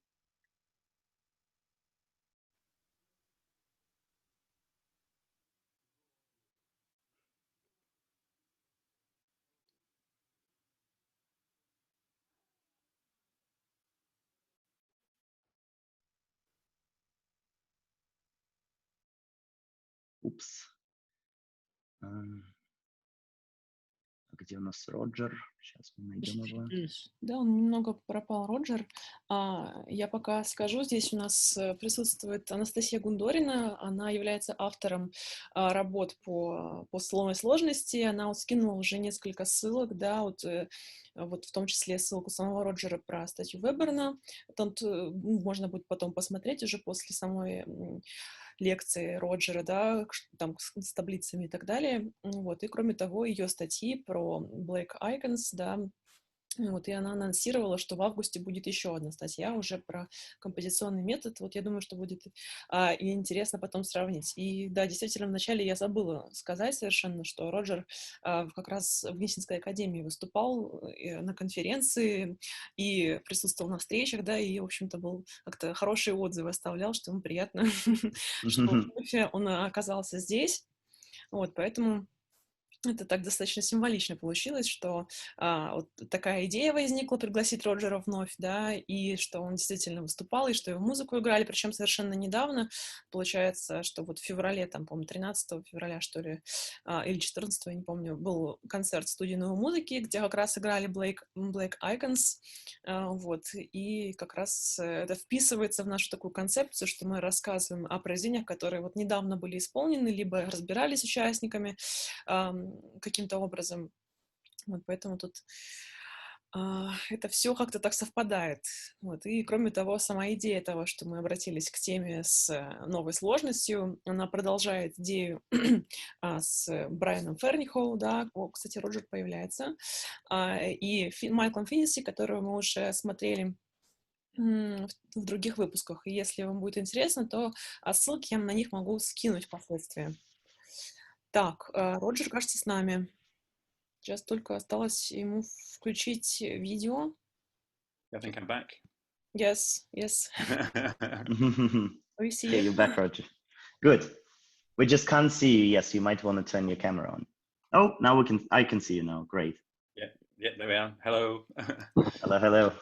Упс. Где у нас Роджер? Сейчас мы найдем его. Да, он немного пропал, Роджер. Я пока скажу, здесь у нас присутствует Анастасия Гундорина, она является автором работ по словной сложности, она вот скинула уже несколько ссылок, да, вот в том числе ссылку самого Роджера про статью Веберна, тут можно будет потом посмотреть уже после самой лекции Роджера, да, там с таблицами и так далее, вот, и кроме того, ее статьи про Black Icons, да, вот, и она анонсировала, что в августе будет еще одна статья уже про композиционный метод. Вот я думаю, что будет и интересно потом сравнить. И да, действительно, вначале я забыла сказать совершенно, что Роджер как раз в Гнесинской академии выступал на конференции и присутствовал на встречах, да, и, в общем-то, был как-то хорошие отзывы оставлял, что ему приятно, что он оказался здесь. Вот, поэтому это так достаточно символично получилось, что вот такая идея возникла пригласить Роджера вновь, да, и что он действительно выступал, и что его музыку играли, причем совершенно недавно. Получается, что вот в феврале, там, по-моему, 13 февраля, что ли, или 14, я не помню, был концерт студии новой музыки, где как раз играли Black Icons, вот, и как раз это вписывается в нашу такую концепцию, что мы рассказываем о произведениях, которые вот недавно были исполнены, либо разбирались с участниками, каким-то образом. Вот поэтому тут это все как-то так совпадает. Вот. И кроме того, сама идея того, что мы обратились к теме с новой сложностью, она продолжает идею с Брайаном Фернихоу, да, кстати, Роджер появляется, и Майклом Финниси, которого мы уже смотрели в других выпусках. И если вам будет интересно, то ссылки я на них могу скинуть впоследствии. Так, Роджер, кажется, с нами. Сейчас только осталось ему включить видео. I think I'm back. Yes. We see Okay, you're back, Roger. Good. We just can't see you. Yes, you might want to turn your camera on. Oh, now I can see you now. Great. Yeah, there we are. Hello. Hello.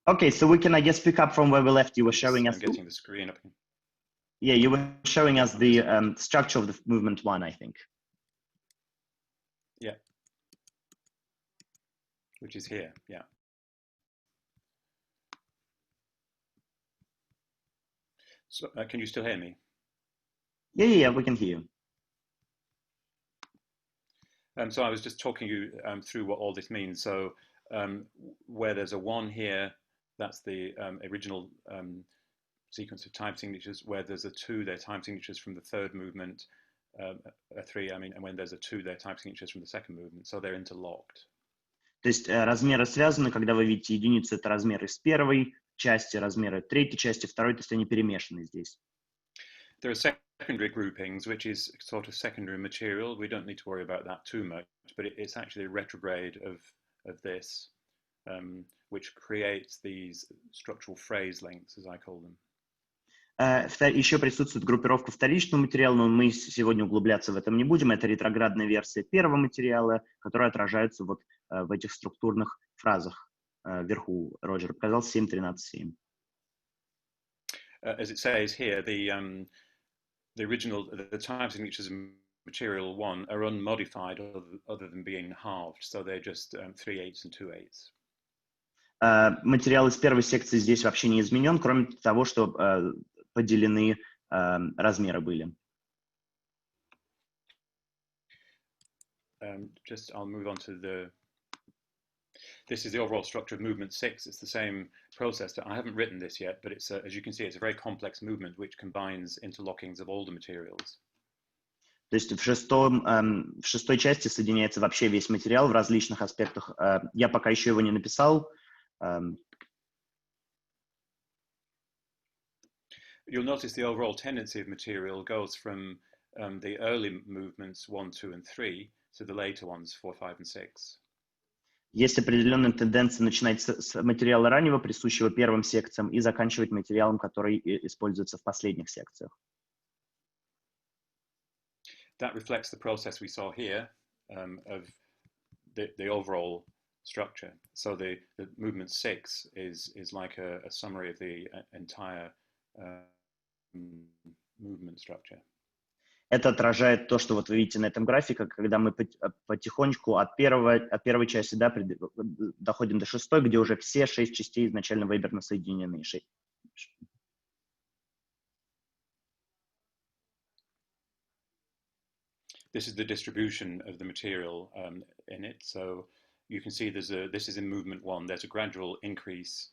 Okay, so we can, I guess, pick up from where we left. You were showing us. I'm getting the screen up. Yeah, you were showing us the structure of the movement 1, I think. Yeah. Which is here, yeah. So, can you still hear me? Yeah, we can hear you. So I was just talking you through what all this means. So where there's a 1 here, that's the original sequence of time signatures. Where there's a 2, they're time signatures from the third movement. A 3, I mean, and when there's a 2, they're time signatures from the second movement. So they're interlocked. То есть размеры связаны, когда вы видите единицу, это размеры из первой части, размеры третьей части, второй, то есть они перемешаны здесь. There are secondary groupings, which is sort of secondary material. We don't need to worry about that too much, but it's actually a retrograde of this, which creates these structural phrase links, as I call them. Еще присутствует группировка вторичного материала, но мы сегодня углубляться в этом не будем. Это ретроградная версия первого материала, которая отражается вот в этих структурных фразах вверху. Роджер показал 7.13.7. As it says here, the original, the time signatures of material 1 are unmodified other than being halved, so they're just 3/8 and 2/8. Материал из первой секции здесь вообще не изменен, кроме того, что поделены размеры были. I'll move on to this is the overall structure of movement 6. It's the same process. I haven't written this yet, but it's as you can see, it's a very complex movement which combines interlockings of all the materials. То есть в шестой части соединяется вообще весь материал в различных аспектах. Я пока еще его не написал. You'll notice the overall tendency of material goes from the early movements 1, 2, and 3 to the later ones 4, 5, and 6. Есть определенная тенденция начинать с материала раннего, присущего первым секциям, и заканчивать материалом, который используется в последних секциях. That reflects the process we saw here of the overall structure. So the movement 6 is like a summary of the entire movement structure. Это отражает то, что вот вы видите на этом графике, когда мы потихонечку от первой части, да, доходим до 6, где уже все 6 частей изначально выборно соединены. This is the distribution of the material in it. So you can see this is in movement 1. There's a gradual increase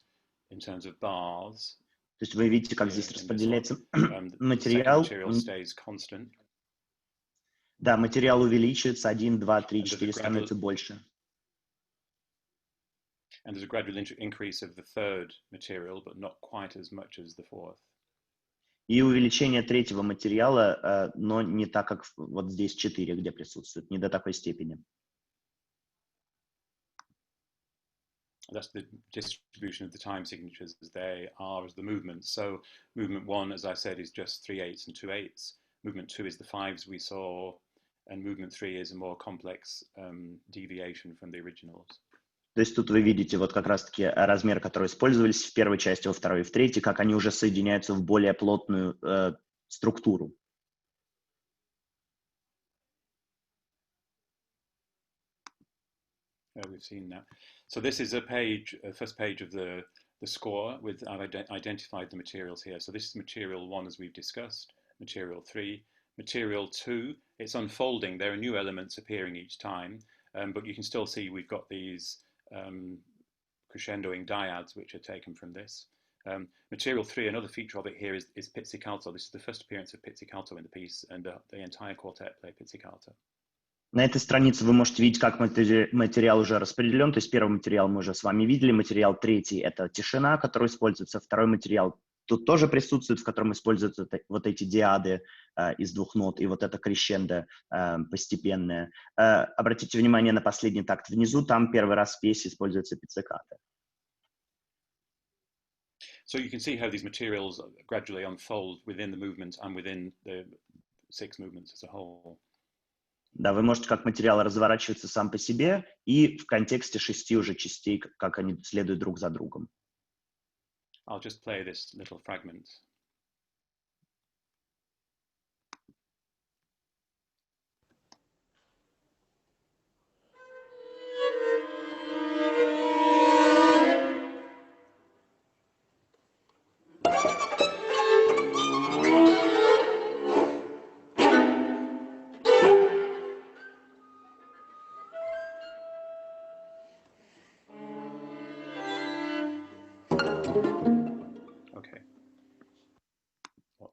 in terms of bars. То есть вы видите, как здесь распределяется материал. Material stays constant. Да, материал увеличивается, 1, 2, 3, 4 становится больше. And there's a gradual increase of the third material, but not quite as much as the fourth. И увеличение третьего материала, но не так, как вот здесь 4, где присутствует, не до такой степени. That's the distribution of the time signatures as they are as the movements. So movement 1, as I said, is just 3/8 and 2/8. Movement 2 is the 5s we saw, and movement 3 is a more complex deviation from the originals. То есть тут вы видите вот как раз-таки размер, который использовались в первой части, во второй и в третьей, как они уже соединяются в более плотную структуру. We've seen that. So this is a first page of the score with, I've identified the materials here. So this is material 1, as we've discussed, material 3, material 2, it's unfolding. There are new elements appearing each time, but you can still see we've got these crescendoing dyads which are taken from this. Material 3, another feature of it here is pizzicato. This is the first appearance of pizzicato in the piece, and the entire quartet play pizzicato. На этой странице вы можете видеть, как материал уже распределен. То есть первый материал мы уже с вами видели. Материал третий — это тишина, который используется. Второй материал тут тоже присутствует, в котором используются вот эти диады из 2 нот и вот это крещендо постепенное. Обратите внимание на последний такт внизу. Там первый раз в пьесе используется пиццикато. So you can see how these materials gradually unfold within the movement and within the 6 movements as a whole. Да, вы можете как материал разворачиваться сам по себе и в контексте 6 уже частей, как они следуют друг за другом. I'll just play this little fragment.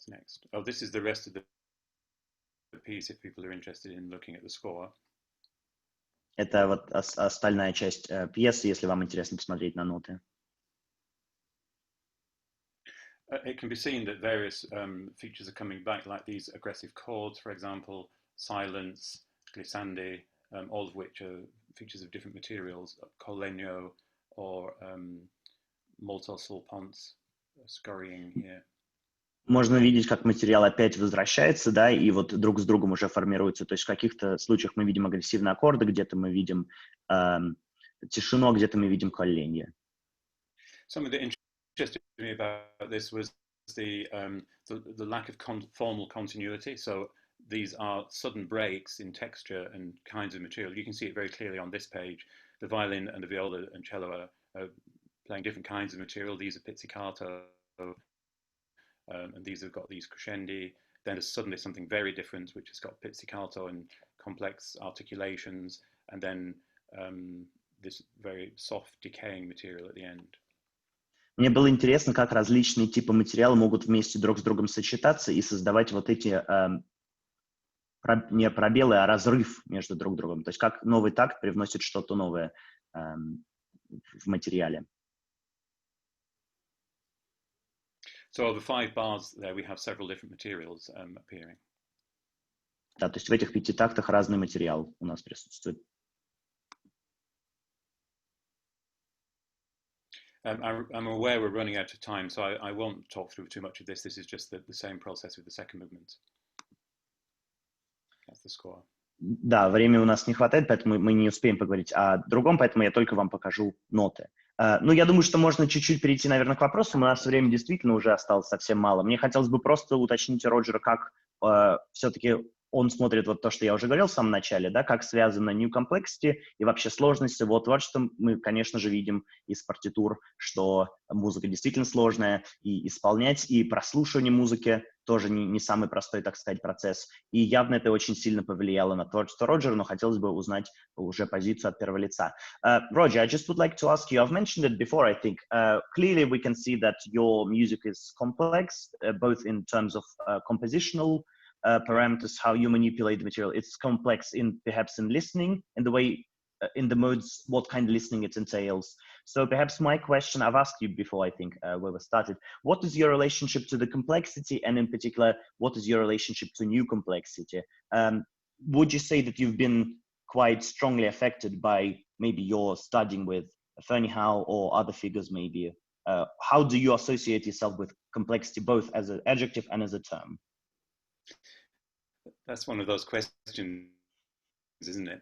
Next. Oh, this is the rest of the piece if people are interested in looking at the score. Это вот остальная часть пьесы, если вам интересно посмотреть на ноты. It can be seen that various features are coming back, like these aggressive chords, for example, silence, glissandi, all of which are features of different materials, collegno or molto sul ponce, scurrying here. Можно видеть, как материал опять возвращается, да, и вот друг с другом уже формируется. То есть в каких-то случаях мы видим агрессивные аккорды, где-то мы видим тишину, где-то мы видим колленье. Something that interested me about this was the lack of formal continuity. So these are sudden breaks in texture and kinds of material. You can see it very clearly on this page. The violin and the viola and cello are playing different kinds of material. These are pizzicato. And these have got these crescendi. Then there's suddenly something very different, which has got pizzicato and complex articulations, and then this very soft decaying material at the end. Мне было интересно, как различные типы материала могут вместе друг с другом сочетаться и создавать вот эти не пробелы, а разрыв между друг другом. То есть как новый такт привносит что-то новое в материале. So over 5 bars there we have several different materials appearing. Да, то есть в этих 5 тактах разный материал у нас присутствует. I'm aware we're running out of time, so I won't talk through too much of this. This is just the same process with the second movement. That's the score. Да, времени у нас не хватает, поэтому мы не успеем поговорить о другом, поэтому я только вам покажу ноты. Ну, я думаю, что можно чуть-чуть перейти, наверное, к вопросам. У нас времени действительно уже осталось совсем мало. Мне хотелось бы просто уточнить у Роджера, как все-таки он смотрит вот то, что я уже говорил в самом начале, да, как связано New Complexity и вообще сложность с его творчеством. Мы, конечно же, видим из партитур, что музыка действительно сложная, и исполнять, и прослушивание музыки тоже не самый простой, так сказать, процесс. И явно это очень сильно повлияло на творчество Роджера, но хотелось бы узнать уже позицию от первого лица. Roger, I just would like to ask you, I've mentioned it before, I think. Clearly we can see that your music is complex, both in terms of compositional parameters, how you manipulate the material. It's complex in perhaps in listening, in the way, in the modes, what kind of listening it entails. So perhaps my question, I've asked you before, I think, when we started, what is your relationship to the complexity, and in particular, what is your relationship to new complexity? Would you say that you've been quite strongly affected by maybe your studying with Fernie Howe or other figures maybe? How do you associate yourself with complexity, both as an adjective and as a term? That's one of those questions, isn't it?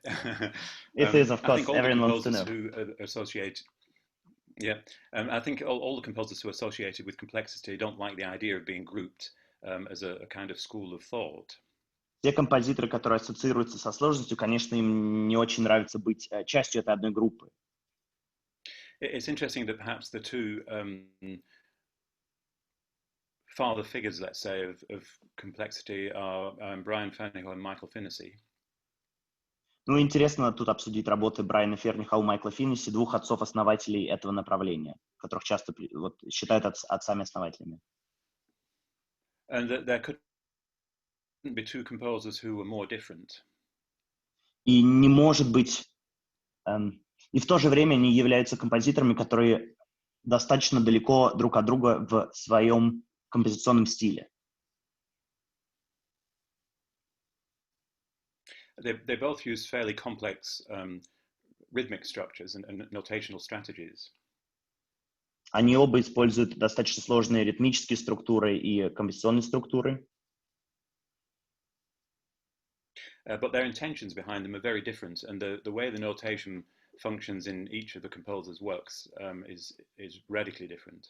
It is, of I course. think all Everyone the wants to composers know. who associate, yeah, I think all the composers who are associated with complexity don't like the idea of being grouped as a kind of school of thought. Те композиторы, которые ассоциируются со сложностью, конечно, им не очень нравится быть частью этой одной группы. It's interesting that perhaps the two father figures, let's say, of complexity are Brian Fernihoe and Michael Finnessy. Ну, интересно тут обсудить работы Брайана Ферниха и Майкла Финнесси, двух отцов-основателей этого направления, которых часто считают отцами-основателями. And that there couldn't be two composers who were more different. И не может быть... и в то же время они являются композиторами, которые достаточно далеко друг от друга в своем композиционном стиле. They both use fairly complex rhythmic structures and notational strategies. Они оба используют достаточно сложные ритмические структуры и композиционные структуры. But their intentions behind them are very different, and the way the notation functions in each of the composers' works is radically different.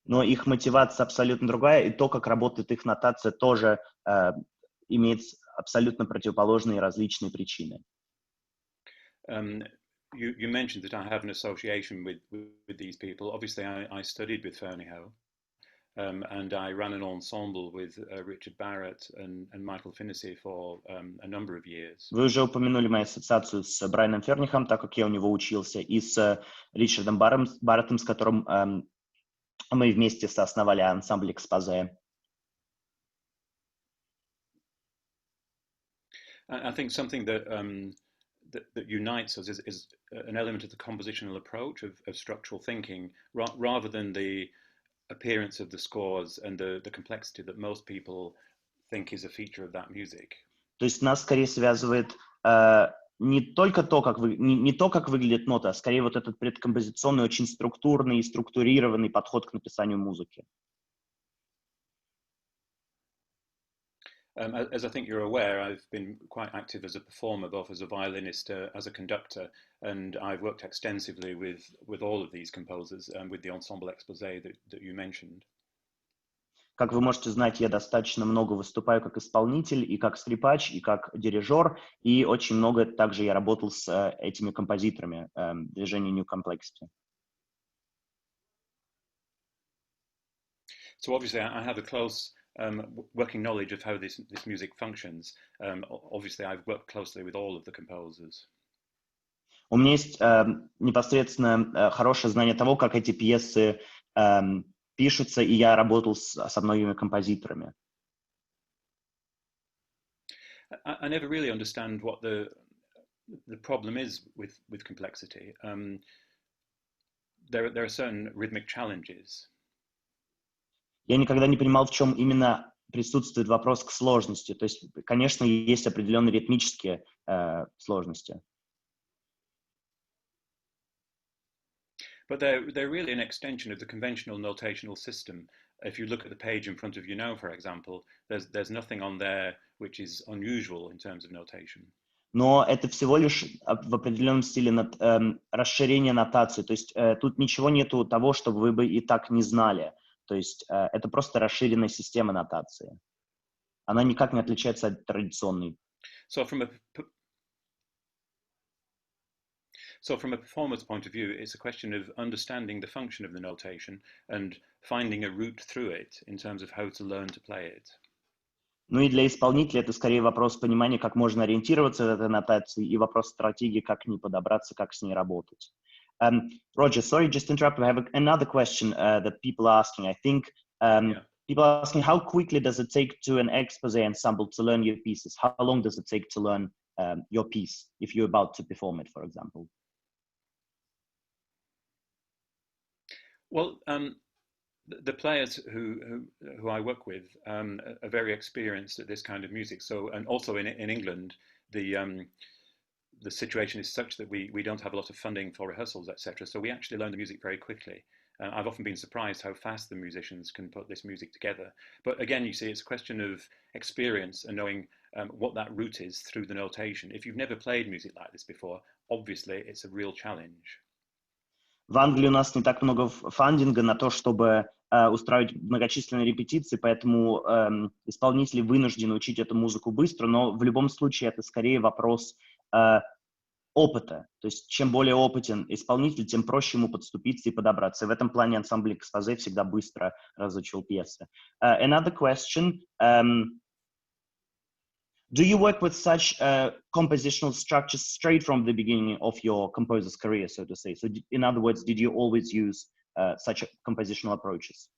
Но их мотивация абсолютно другая, и то, как работает их нотация, тоже имеет абсолютно противоположные и различные причины. You mentioned that I have an association with these people. Obviously, I studied with Fernihoe, and I ran an ensemble with Richard Barrett and Michael Finnessy for a number of years. Вы уже упомянули мою ассоциацию с Брайаном Фернихом, так как я у него учился, и с Ричардом Барреттом, с которым мы вместе соосновали ансамбль «Экспозе». I think something that unites us is an element of the compositional approach of structural thinking, rather than the appearance of the scores and the complexity that most people think is a feature of that music. То есть нас скорее связывает не только то, как выглядит нота, а скорее вот этот предкомпозиционный, очень структурный и структурированный подход к написанию музыки. As I think you're aware, I've been quite active as a performer, both as a violinist, as a conductor, and I've worked extensively with all of these composers, with the ensemble exposé that you mentioned. Как вы можете знать, я достаточно много выступаю как исполнитель, и как скрипач, и как дирижер, и очень много также я работал с этими композиторами движения New Complexity. So obviously I have a close working knowledge of how this music functions. Obviously I've worked closely with all of the composers. У меня есть непосредственно хорошее знание того, как эти пьесы пишутся, и я работал со многими композиторами. I never really understand what the problem is with complexity. There are certain rhythmic challenges. Я никогда не понимал, в чем именно присутствует вопрос к сложности. То есть, конечно, есть определенные ритмические сложности. But they're really an extension of the conventional notational system. If you look at the page in front of you now, for example, there's nothing on there which is unusual in terms of notation. но это всего лишь в определенном стиле расширение нотации. То есть тут ничего нету того, что вы бы и так не знали. То есть это просто расширенная система нотации. Она никак не отличается от традиционной. So from a performer's point of view, it's a question of understanding the function of the notation and finding a route through it in terms of how to learn to play it. Ну и для исполнителя это скорее вопрос понимания, как можно ориентироваться в этой нотации, и вопрос стратегии, как к ней подобраться, как с ней работать. Roger, sorry, just to interrupt. I have another question that people are asking. I think people are asking, how quickly does it take to an expose ensemble to learn your pieces? How long does it take to learn your piece if you're about to perform it, for example? Well, the players who I work with are very experienced at this kind of music. So, and also in England, the situation is such that we don't have a lot of funding for rehearsals, etc. So we actually learn the music very quickly. I've often been surprised how fast the musicians can put this music together. But again, you see, it's a question of experience and knowing what that route is through the notation. If you've never played music like this before, obviously it's a real challenge. В Англии у нас не так много фандинга на то, чтобы устраивать многочисленные репетиции, поэтому исполнители вынуждены учить эту музыку быстро, но в любом случае это скорее вопрос опыта. То есть чем более опытен исполнитель, тем проще ему подступиться и подобраться. И в этом плане ансамбль «Экспозе» всегда быстро разучил пьесы. Another question. Do you work with such compositional structures straight from the beginning of your composer's career, so to say? So in other words, did you always use such compositional approaches?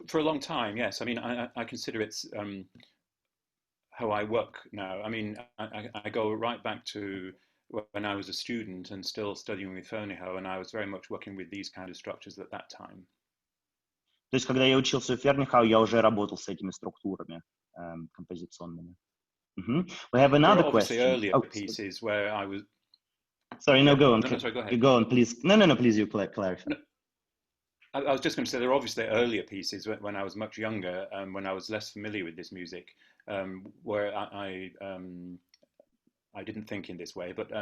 For a long time, yes. I mean, I consider it's how I work now. I mean, I go right back to when I was a student and still studying with Fernihow, and I was very much working with these kind of structures at that time. То есть, когда я учился в Фернихау, я уже работал с этими структурами композиционными. We have another question. Earlier pieces where I was. Sorry, no, go on. No, sorry, go ahead. You go on, please. No, please, you clarify. No, I was just going to say there are obviously earlier pieces when I was much younger, when I was less familiar with this music, where I didn't think in this way. But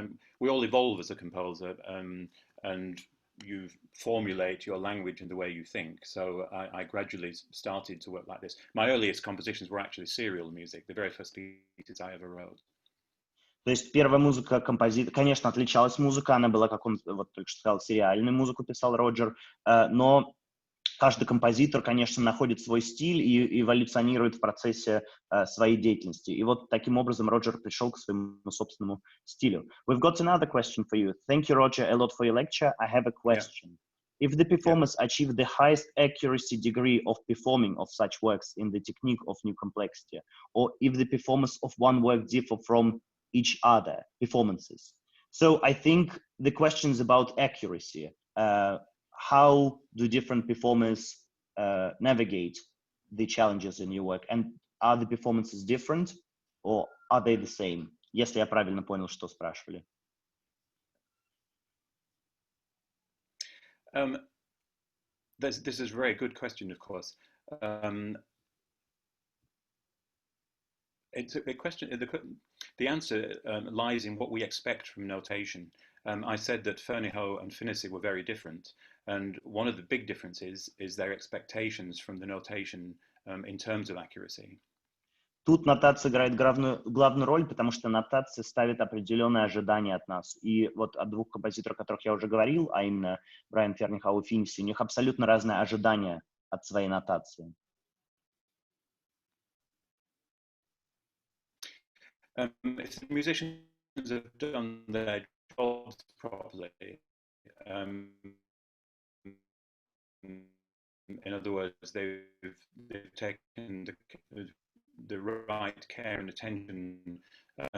we all evolve as a composer, and you formulate your language in the way you think. So I gradually started to work like this. My earliest compositions were actually serial music, the very first pieces I ever wrote. То есть первая музыка композитора, конечно, отличалась музыка, она была, как он вот только что сказал, сериальную музыку писал Роджер, но каждый композитор, конечно, находит свой стиль и эволюционирует в процессе своей деятельности. И вот таким образом Роджер пришел к своему собственному стилю. We've got another question for you. Thank you, Roger, a lot for your lecture. I have a question. Yeah. If the performers achieve the highest accuracy degree of performing of such works in the technique of new complexity, or if the performance of one work differ from each other performances. So I think the question is about accuracy. How do different performers navigate the challenges in your work? And are the performances different or are they the same? Если я правильно понял, что спрашивали. This is a very good question, of course. It's a question. The answer lies in what we expect from notation. I said that Fernihow and Finnissy were very different, and one of the big differences is their expectations from the notation in terms of accuracy. Тут нотация играет главную роль, потому что нотация ставит определенные ожидания от нас. И вот от двух композиторов, о которых я уже говорил, а именно Брайан Фернихау и Финниси, у них абсолютно разные ожидания от своей нотации. If the musicians have done their jobs properly, in other words, they've taken the right care and attention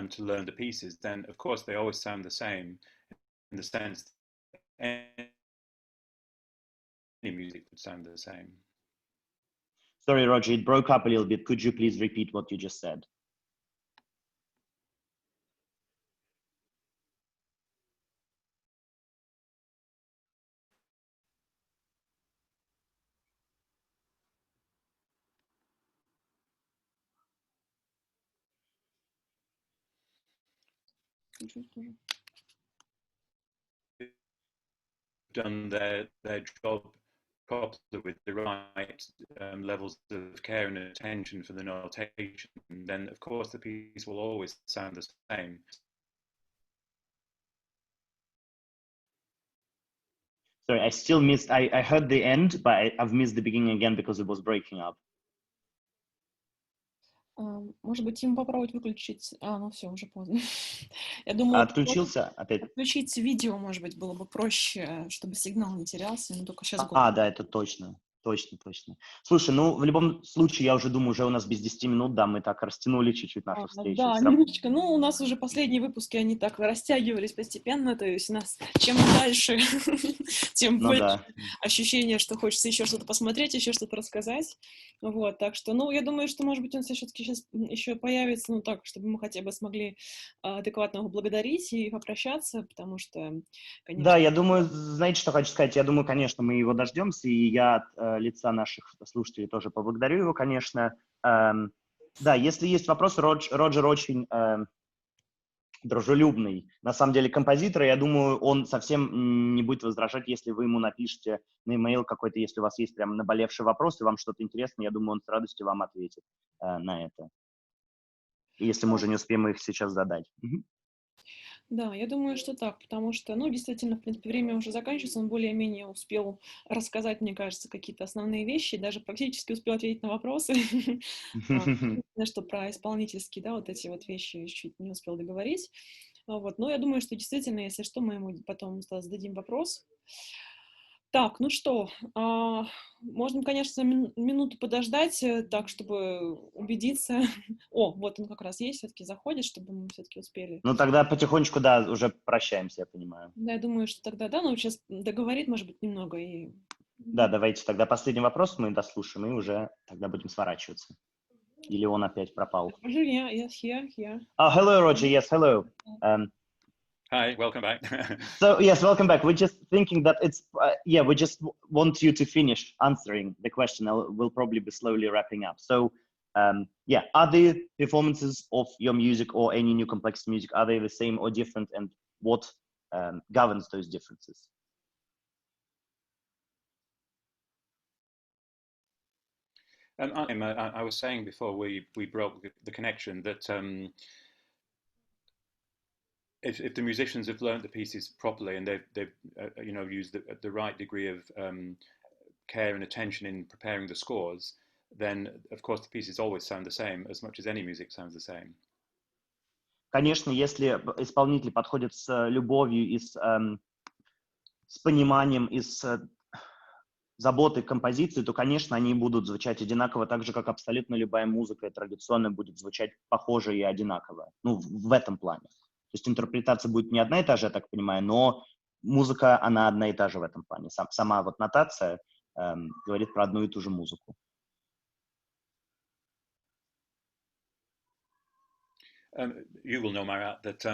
to learn the pieces, then of course they always sound the same, in the sense that any music would sound the same. Sorry, Roger, it broke up a little bit. Could you please repeat what you just said? чуть-чуть тоже. Done their job properly with the right levels of care and attention for the notation, then of course the piece will always sound the same. Sorry, I still missed, I heard the end, but I've missed the beginning again because it was breaking up. Может быть, ему попробовать выключить... ну все, уже поздно. Я думаю, Отключился опять? отключить видео, может быть, было бы проще, чтобы сигнал не терялся, но только сейчас... Да, это точно. Точно. Слушай, ну, в любом случае, я уже думаю, уже у нас без 10 минут, да, мы так растянули чуть-чуть нашу встречу. Да, немножечко. Ну, у нас уже последние выпуски, они так растягивались постепенно, то есть у нас чем дальше, тем больше ощущение, что хочется еще что-то посмотреть, еще что-то рассказать. Вот, так что, ну, я думаю, что, может быть, он все-таки сейчас еще появится, ну, так, чтобы мы хотя бы смогли адекватно его благодарить и попрощаться, потому что, конечно... Да, я думаю, знаете, что хочу сказать? Я думаю, конечно, мы его дождемся, и я от лица наших слушателей тоже поблагодарю его, конечно. Да, если есть вопросы, Роджер очень дружелюбный, на самом деле, композитор, и я думаю, он совсем не будет возражать, если вы ему напишите на e-mail какой-то, если у вас есть прям наболевший вопрос, и вам что-то интересно, я думаю, он с радостью вам ответит на это, если мы уже не успеем их сейчас задать. Да, я думаю, что так, потому что, ну, действительно, в принципе, время уже заканчивается, он более-менее успел рассказать, мне кажется, какие-то основные вещи, даже практически успел ответить на вопросы, что про исполнительские, да, вот эти вот вещи чуть не успел договорить, вот, но я думаю, что действительно, если что, мы ему потом зададим вопрос. Так, ну что, можно, конечно, минуту подождать, так, чтобы убедиться. О, вот он как раз есть, все-таки заходит, чтобы мы все-таки успели. Ну, тогда потихонечку, да, уже прощаемся, я понимаю. Да, я думаю, что тогда, да, ну, сейчас договорит, может быть, немного и... Да, давайте тогда последний вопрос мы дослушаем, и уже тогда будем сворачиваться. Или он опять пропал? Roger, yeah, yes, here. Oh, hello, Roger. Yes, hello. Hi, welcome back. So, yes, welcome back. We're just thinking that it's, we just want you to finish answering the question. We'll probably be slowly wrapping up. So, are the performances of your music or any new complex music, are they the same or different, and what governs those differences? I was saying before we broke the connection that if the musicians have learned the pieces properly and they've used the right degree of care and attention in preparing the scores, then of course the pieces always sound the same as much as any music sounds the same. Конечно, если исполнитель подходит с любовью и с пониманием и с заботой к композиции, то, конечно, они будут звучать одинаково, так же, как абсолютно любая музыка традиционная будет звучать похоже и одинаково. Ну, в этом плане. То есть интерпретация будет не одна и та же, я так понимаю, но музыка, она одна и та же в этом плане. Сама вот нотация говорит про одну и ту же музыку. You will know, Marat, that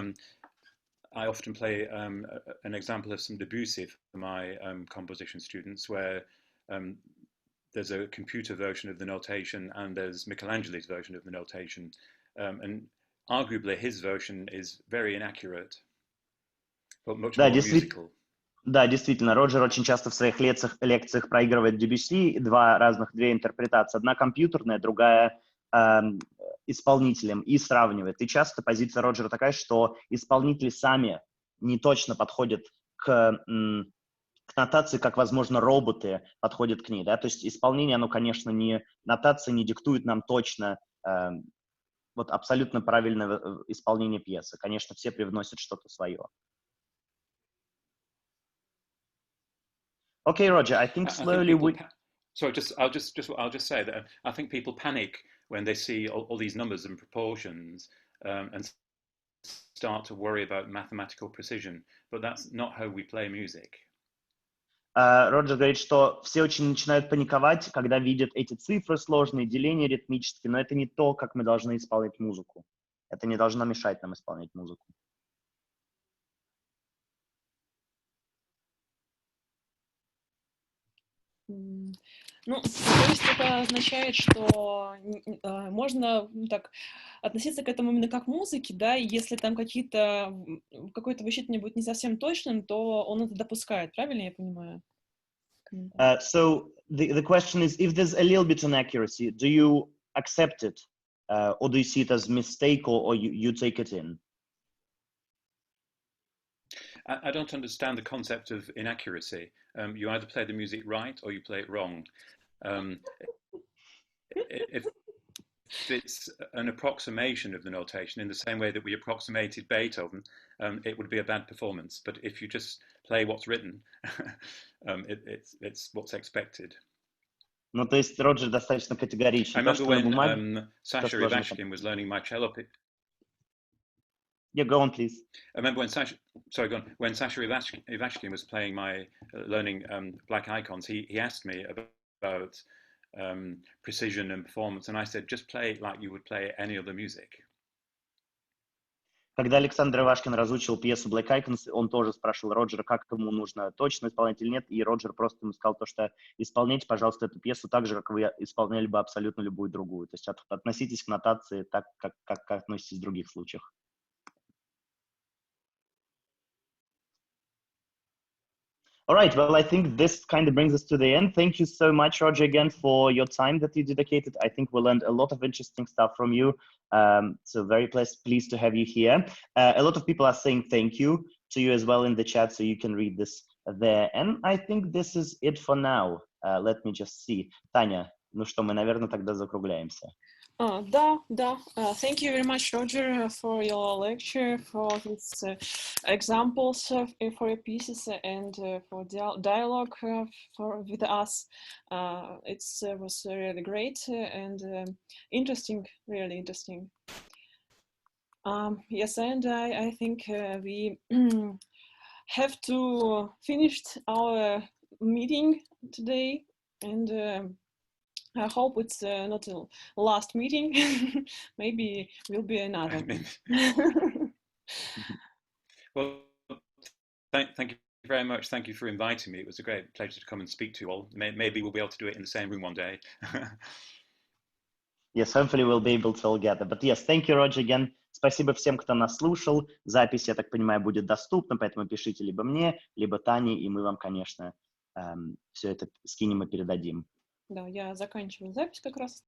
I often play an example of some Debussy for my composition students, where there's a computer version of the notation and there's Michelangelo's version of the notation, and arguably his version is very inaccurate, but much more musical. Да, действительно, Роджер очень часто в своих лекциях проигрывает Дебюсси, две интерпретации. Одна компьютерная, другая исполнителем, и сравнивает. И часто позиция Роджера такая, что исполнители сами не точно подходят к нотации, как, возможно, роботы подходят к ней. Да? То есть исполнение, оно, конечно, нотация не диктует нам точно вот абсолютно правильное исполнение пьесы. Конечно, все привносят что-то свое. Okay, Roger, I think slowly I'll just say that I think people panic when they see all these numbers and proportions and start to worry about mathematical precision, but that's not how we play music. Роджер говорит, что все очень начинают паниковать, когда видят эти цифры сложные, деления ритмические, но это не то, как мы должны исполнять музыку. Это не должно мешать нам исполнять музыку. Ну, то есть это означает, что можно так относиться к этому именно как к музыке, да, и если там какое-то высчитывание будет не совсем точным, то он это допускает, правильно я понимаю? So the question is, if there's a little bit inaccuracy, do you accept it, or do you see it as mistake, or you take it in? I don't understand the concept of inaccuracy. You either play the music right or you play it wrong. If it's an approximation of the notation in the same way that we approximated Beethoven, it would be a bad performance. But if you just play what's written, it's what's expected. Ну, то есть Роджер достаточно I категоричен. remember when Sasha Ivashkin was learning my cello. Yeah, go on, please. I remember when Sasha Ivashkin was playing my learning Black Icons. He asked me about precision and performance, and I said, just play it like you would play any other music. Когда Александр Ивашкин разучил пьесу Black Icons, он тоже спрашивал Роджера, как ему нужно точно исполнять или нет, и Роджер просто ему сказал то, что исполняйте, пожалуйста, эту пьесу так же, как вы исполняли бы абсолютно любую другую. То есть относитесь к нотации так, как относитесь в других случаях. All right, well, I think this kind of brings us to the end. Thank you so much, Roger, again, for your time that you dedicated. I think we learned a lot of interesting stuff from you. So very pleased to have you here. A lot of people are saying thank you to you as well in the chat, so you can read this there. And I think this is it for now. Let me just see. Таня, ну что, мы, наверное, тогда закругляемся. Да. Thank you very much, Roger, for your lecture, for these examples for your pieces, and for dialogue with us. It was really great and interesting, really interesting. Yes, and I think we have to finish our meeting today, and I hope it's not a last meeting. Maybe will be another. Well, thank you very much. Thank you for inviting me. It was a great pleasure to come and speak to you all. Maybe we'll be able to do it in the same room one day. Yes, hopefully we'll be able to all gather. But yes, thank you, Roger, again. Спасибо всем, кто нас слушал. Запись, я так понимаю, будет доступна, поэтому пишите либо мне, либо Тане, и мы вам, конечно, все это скинем и передадим. Да, я заканчиваю запись как раз.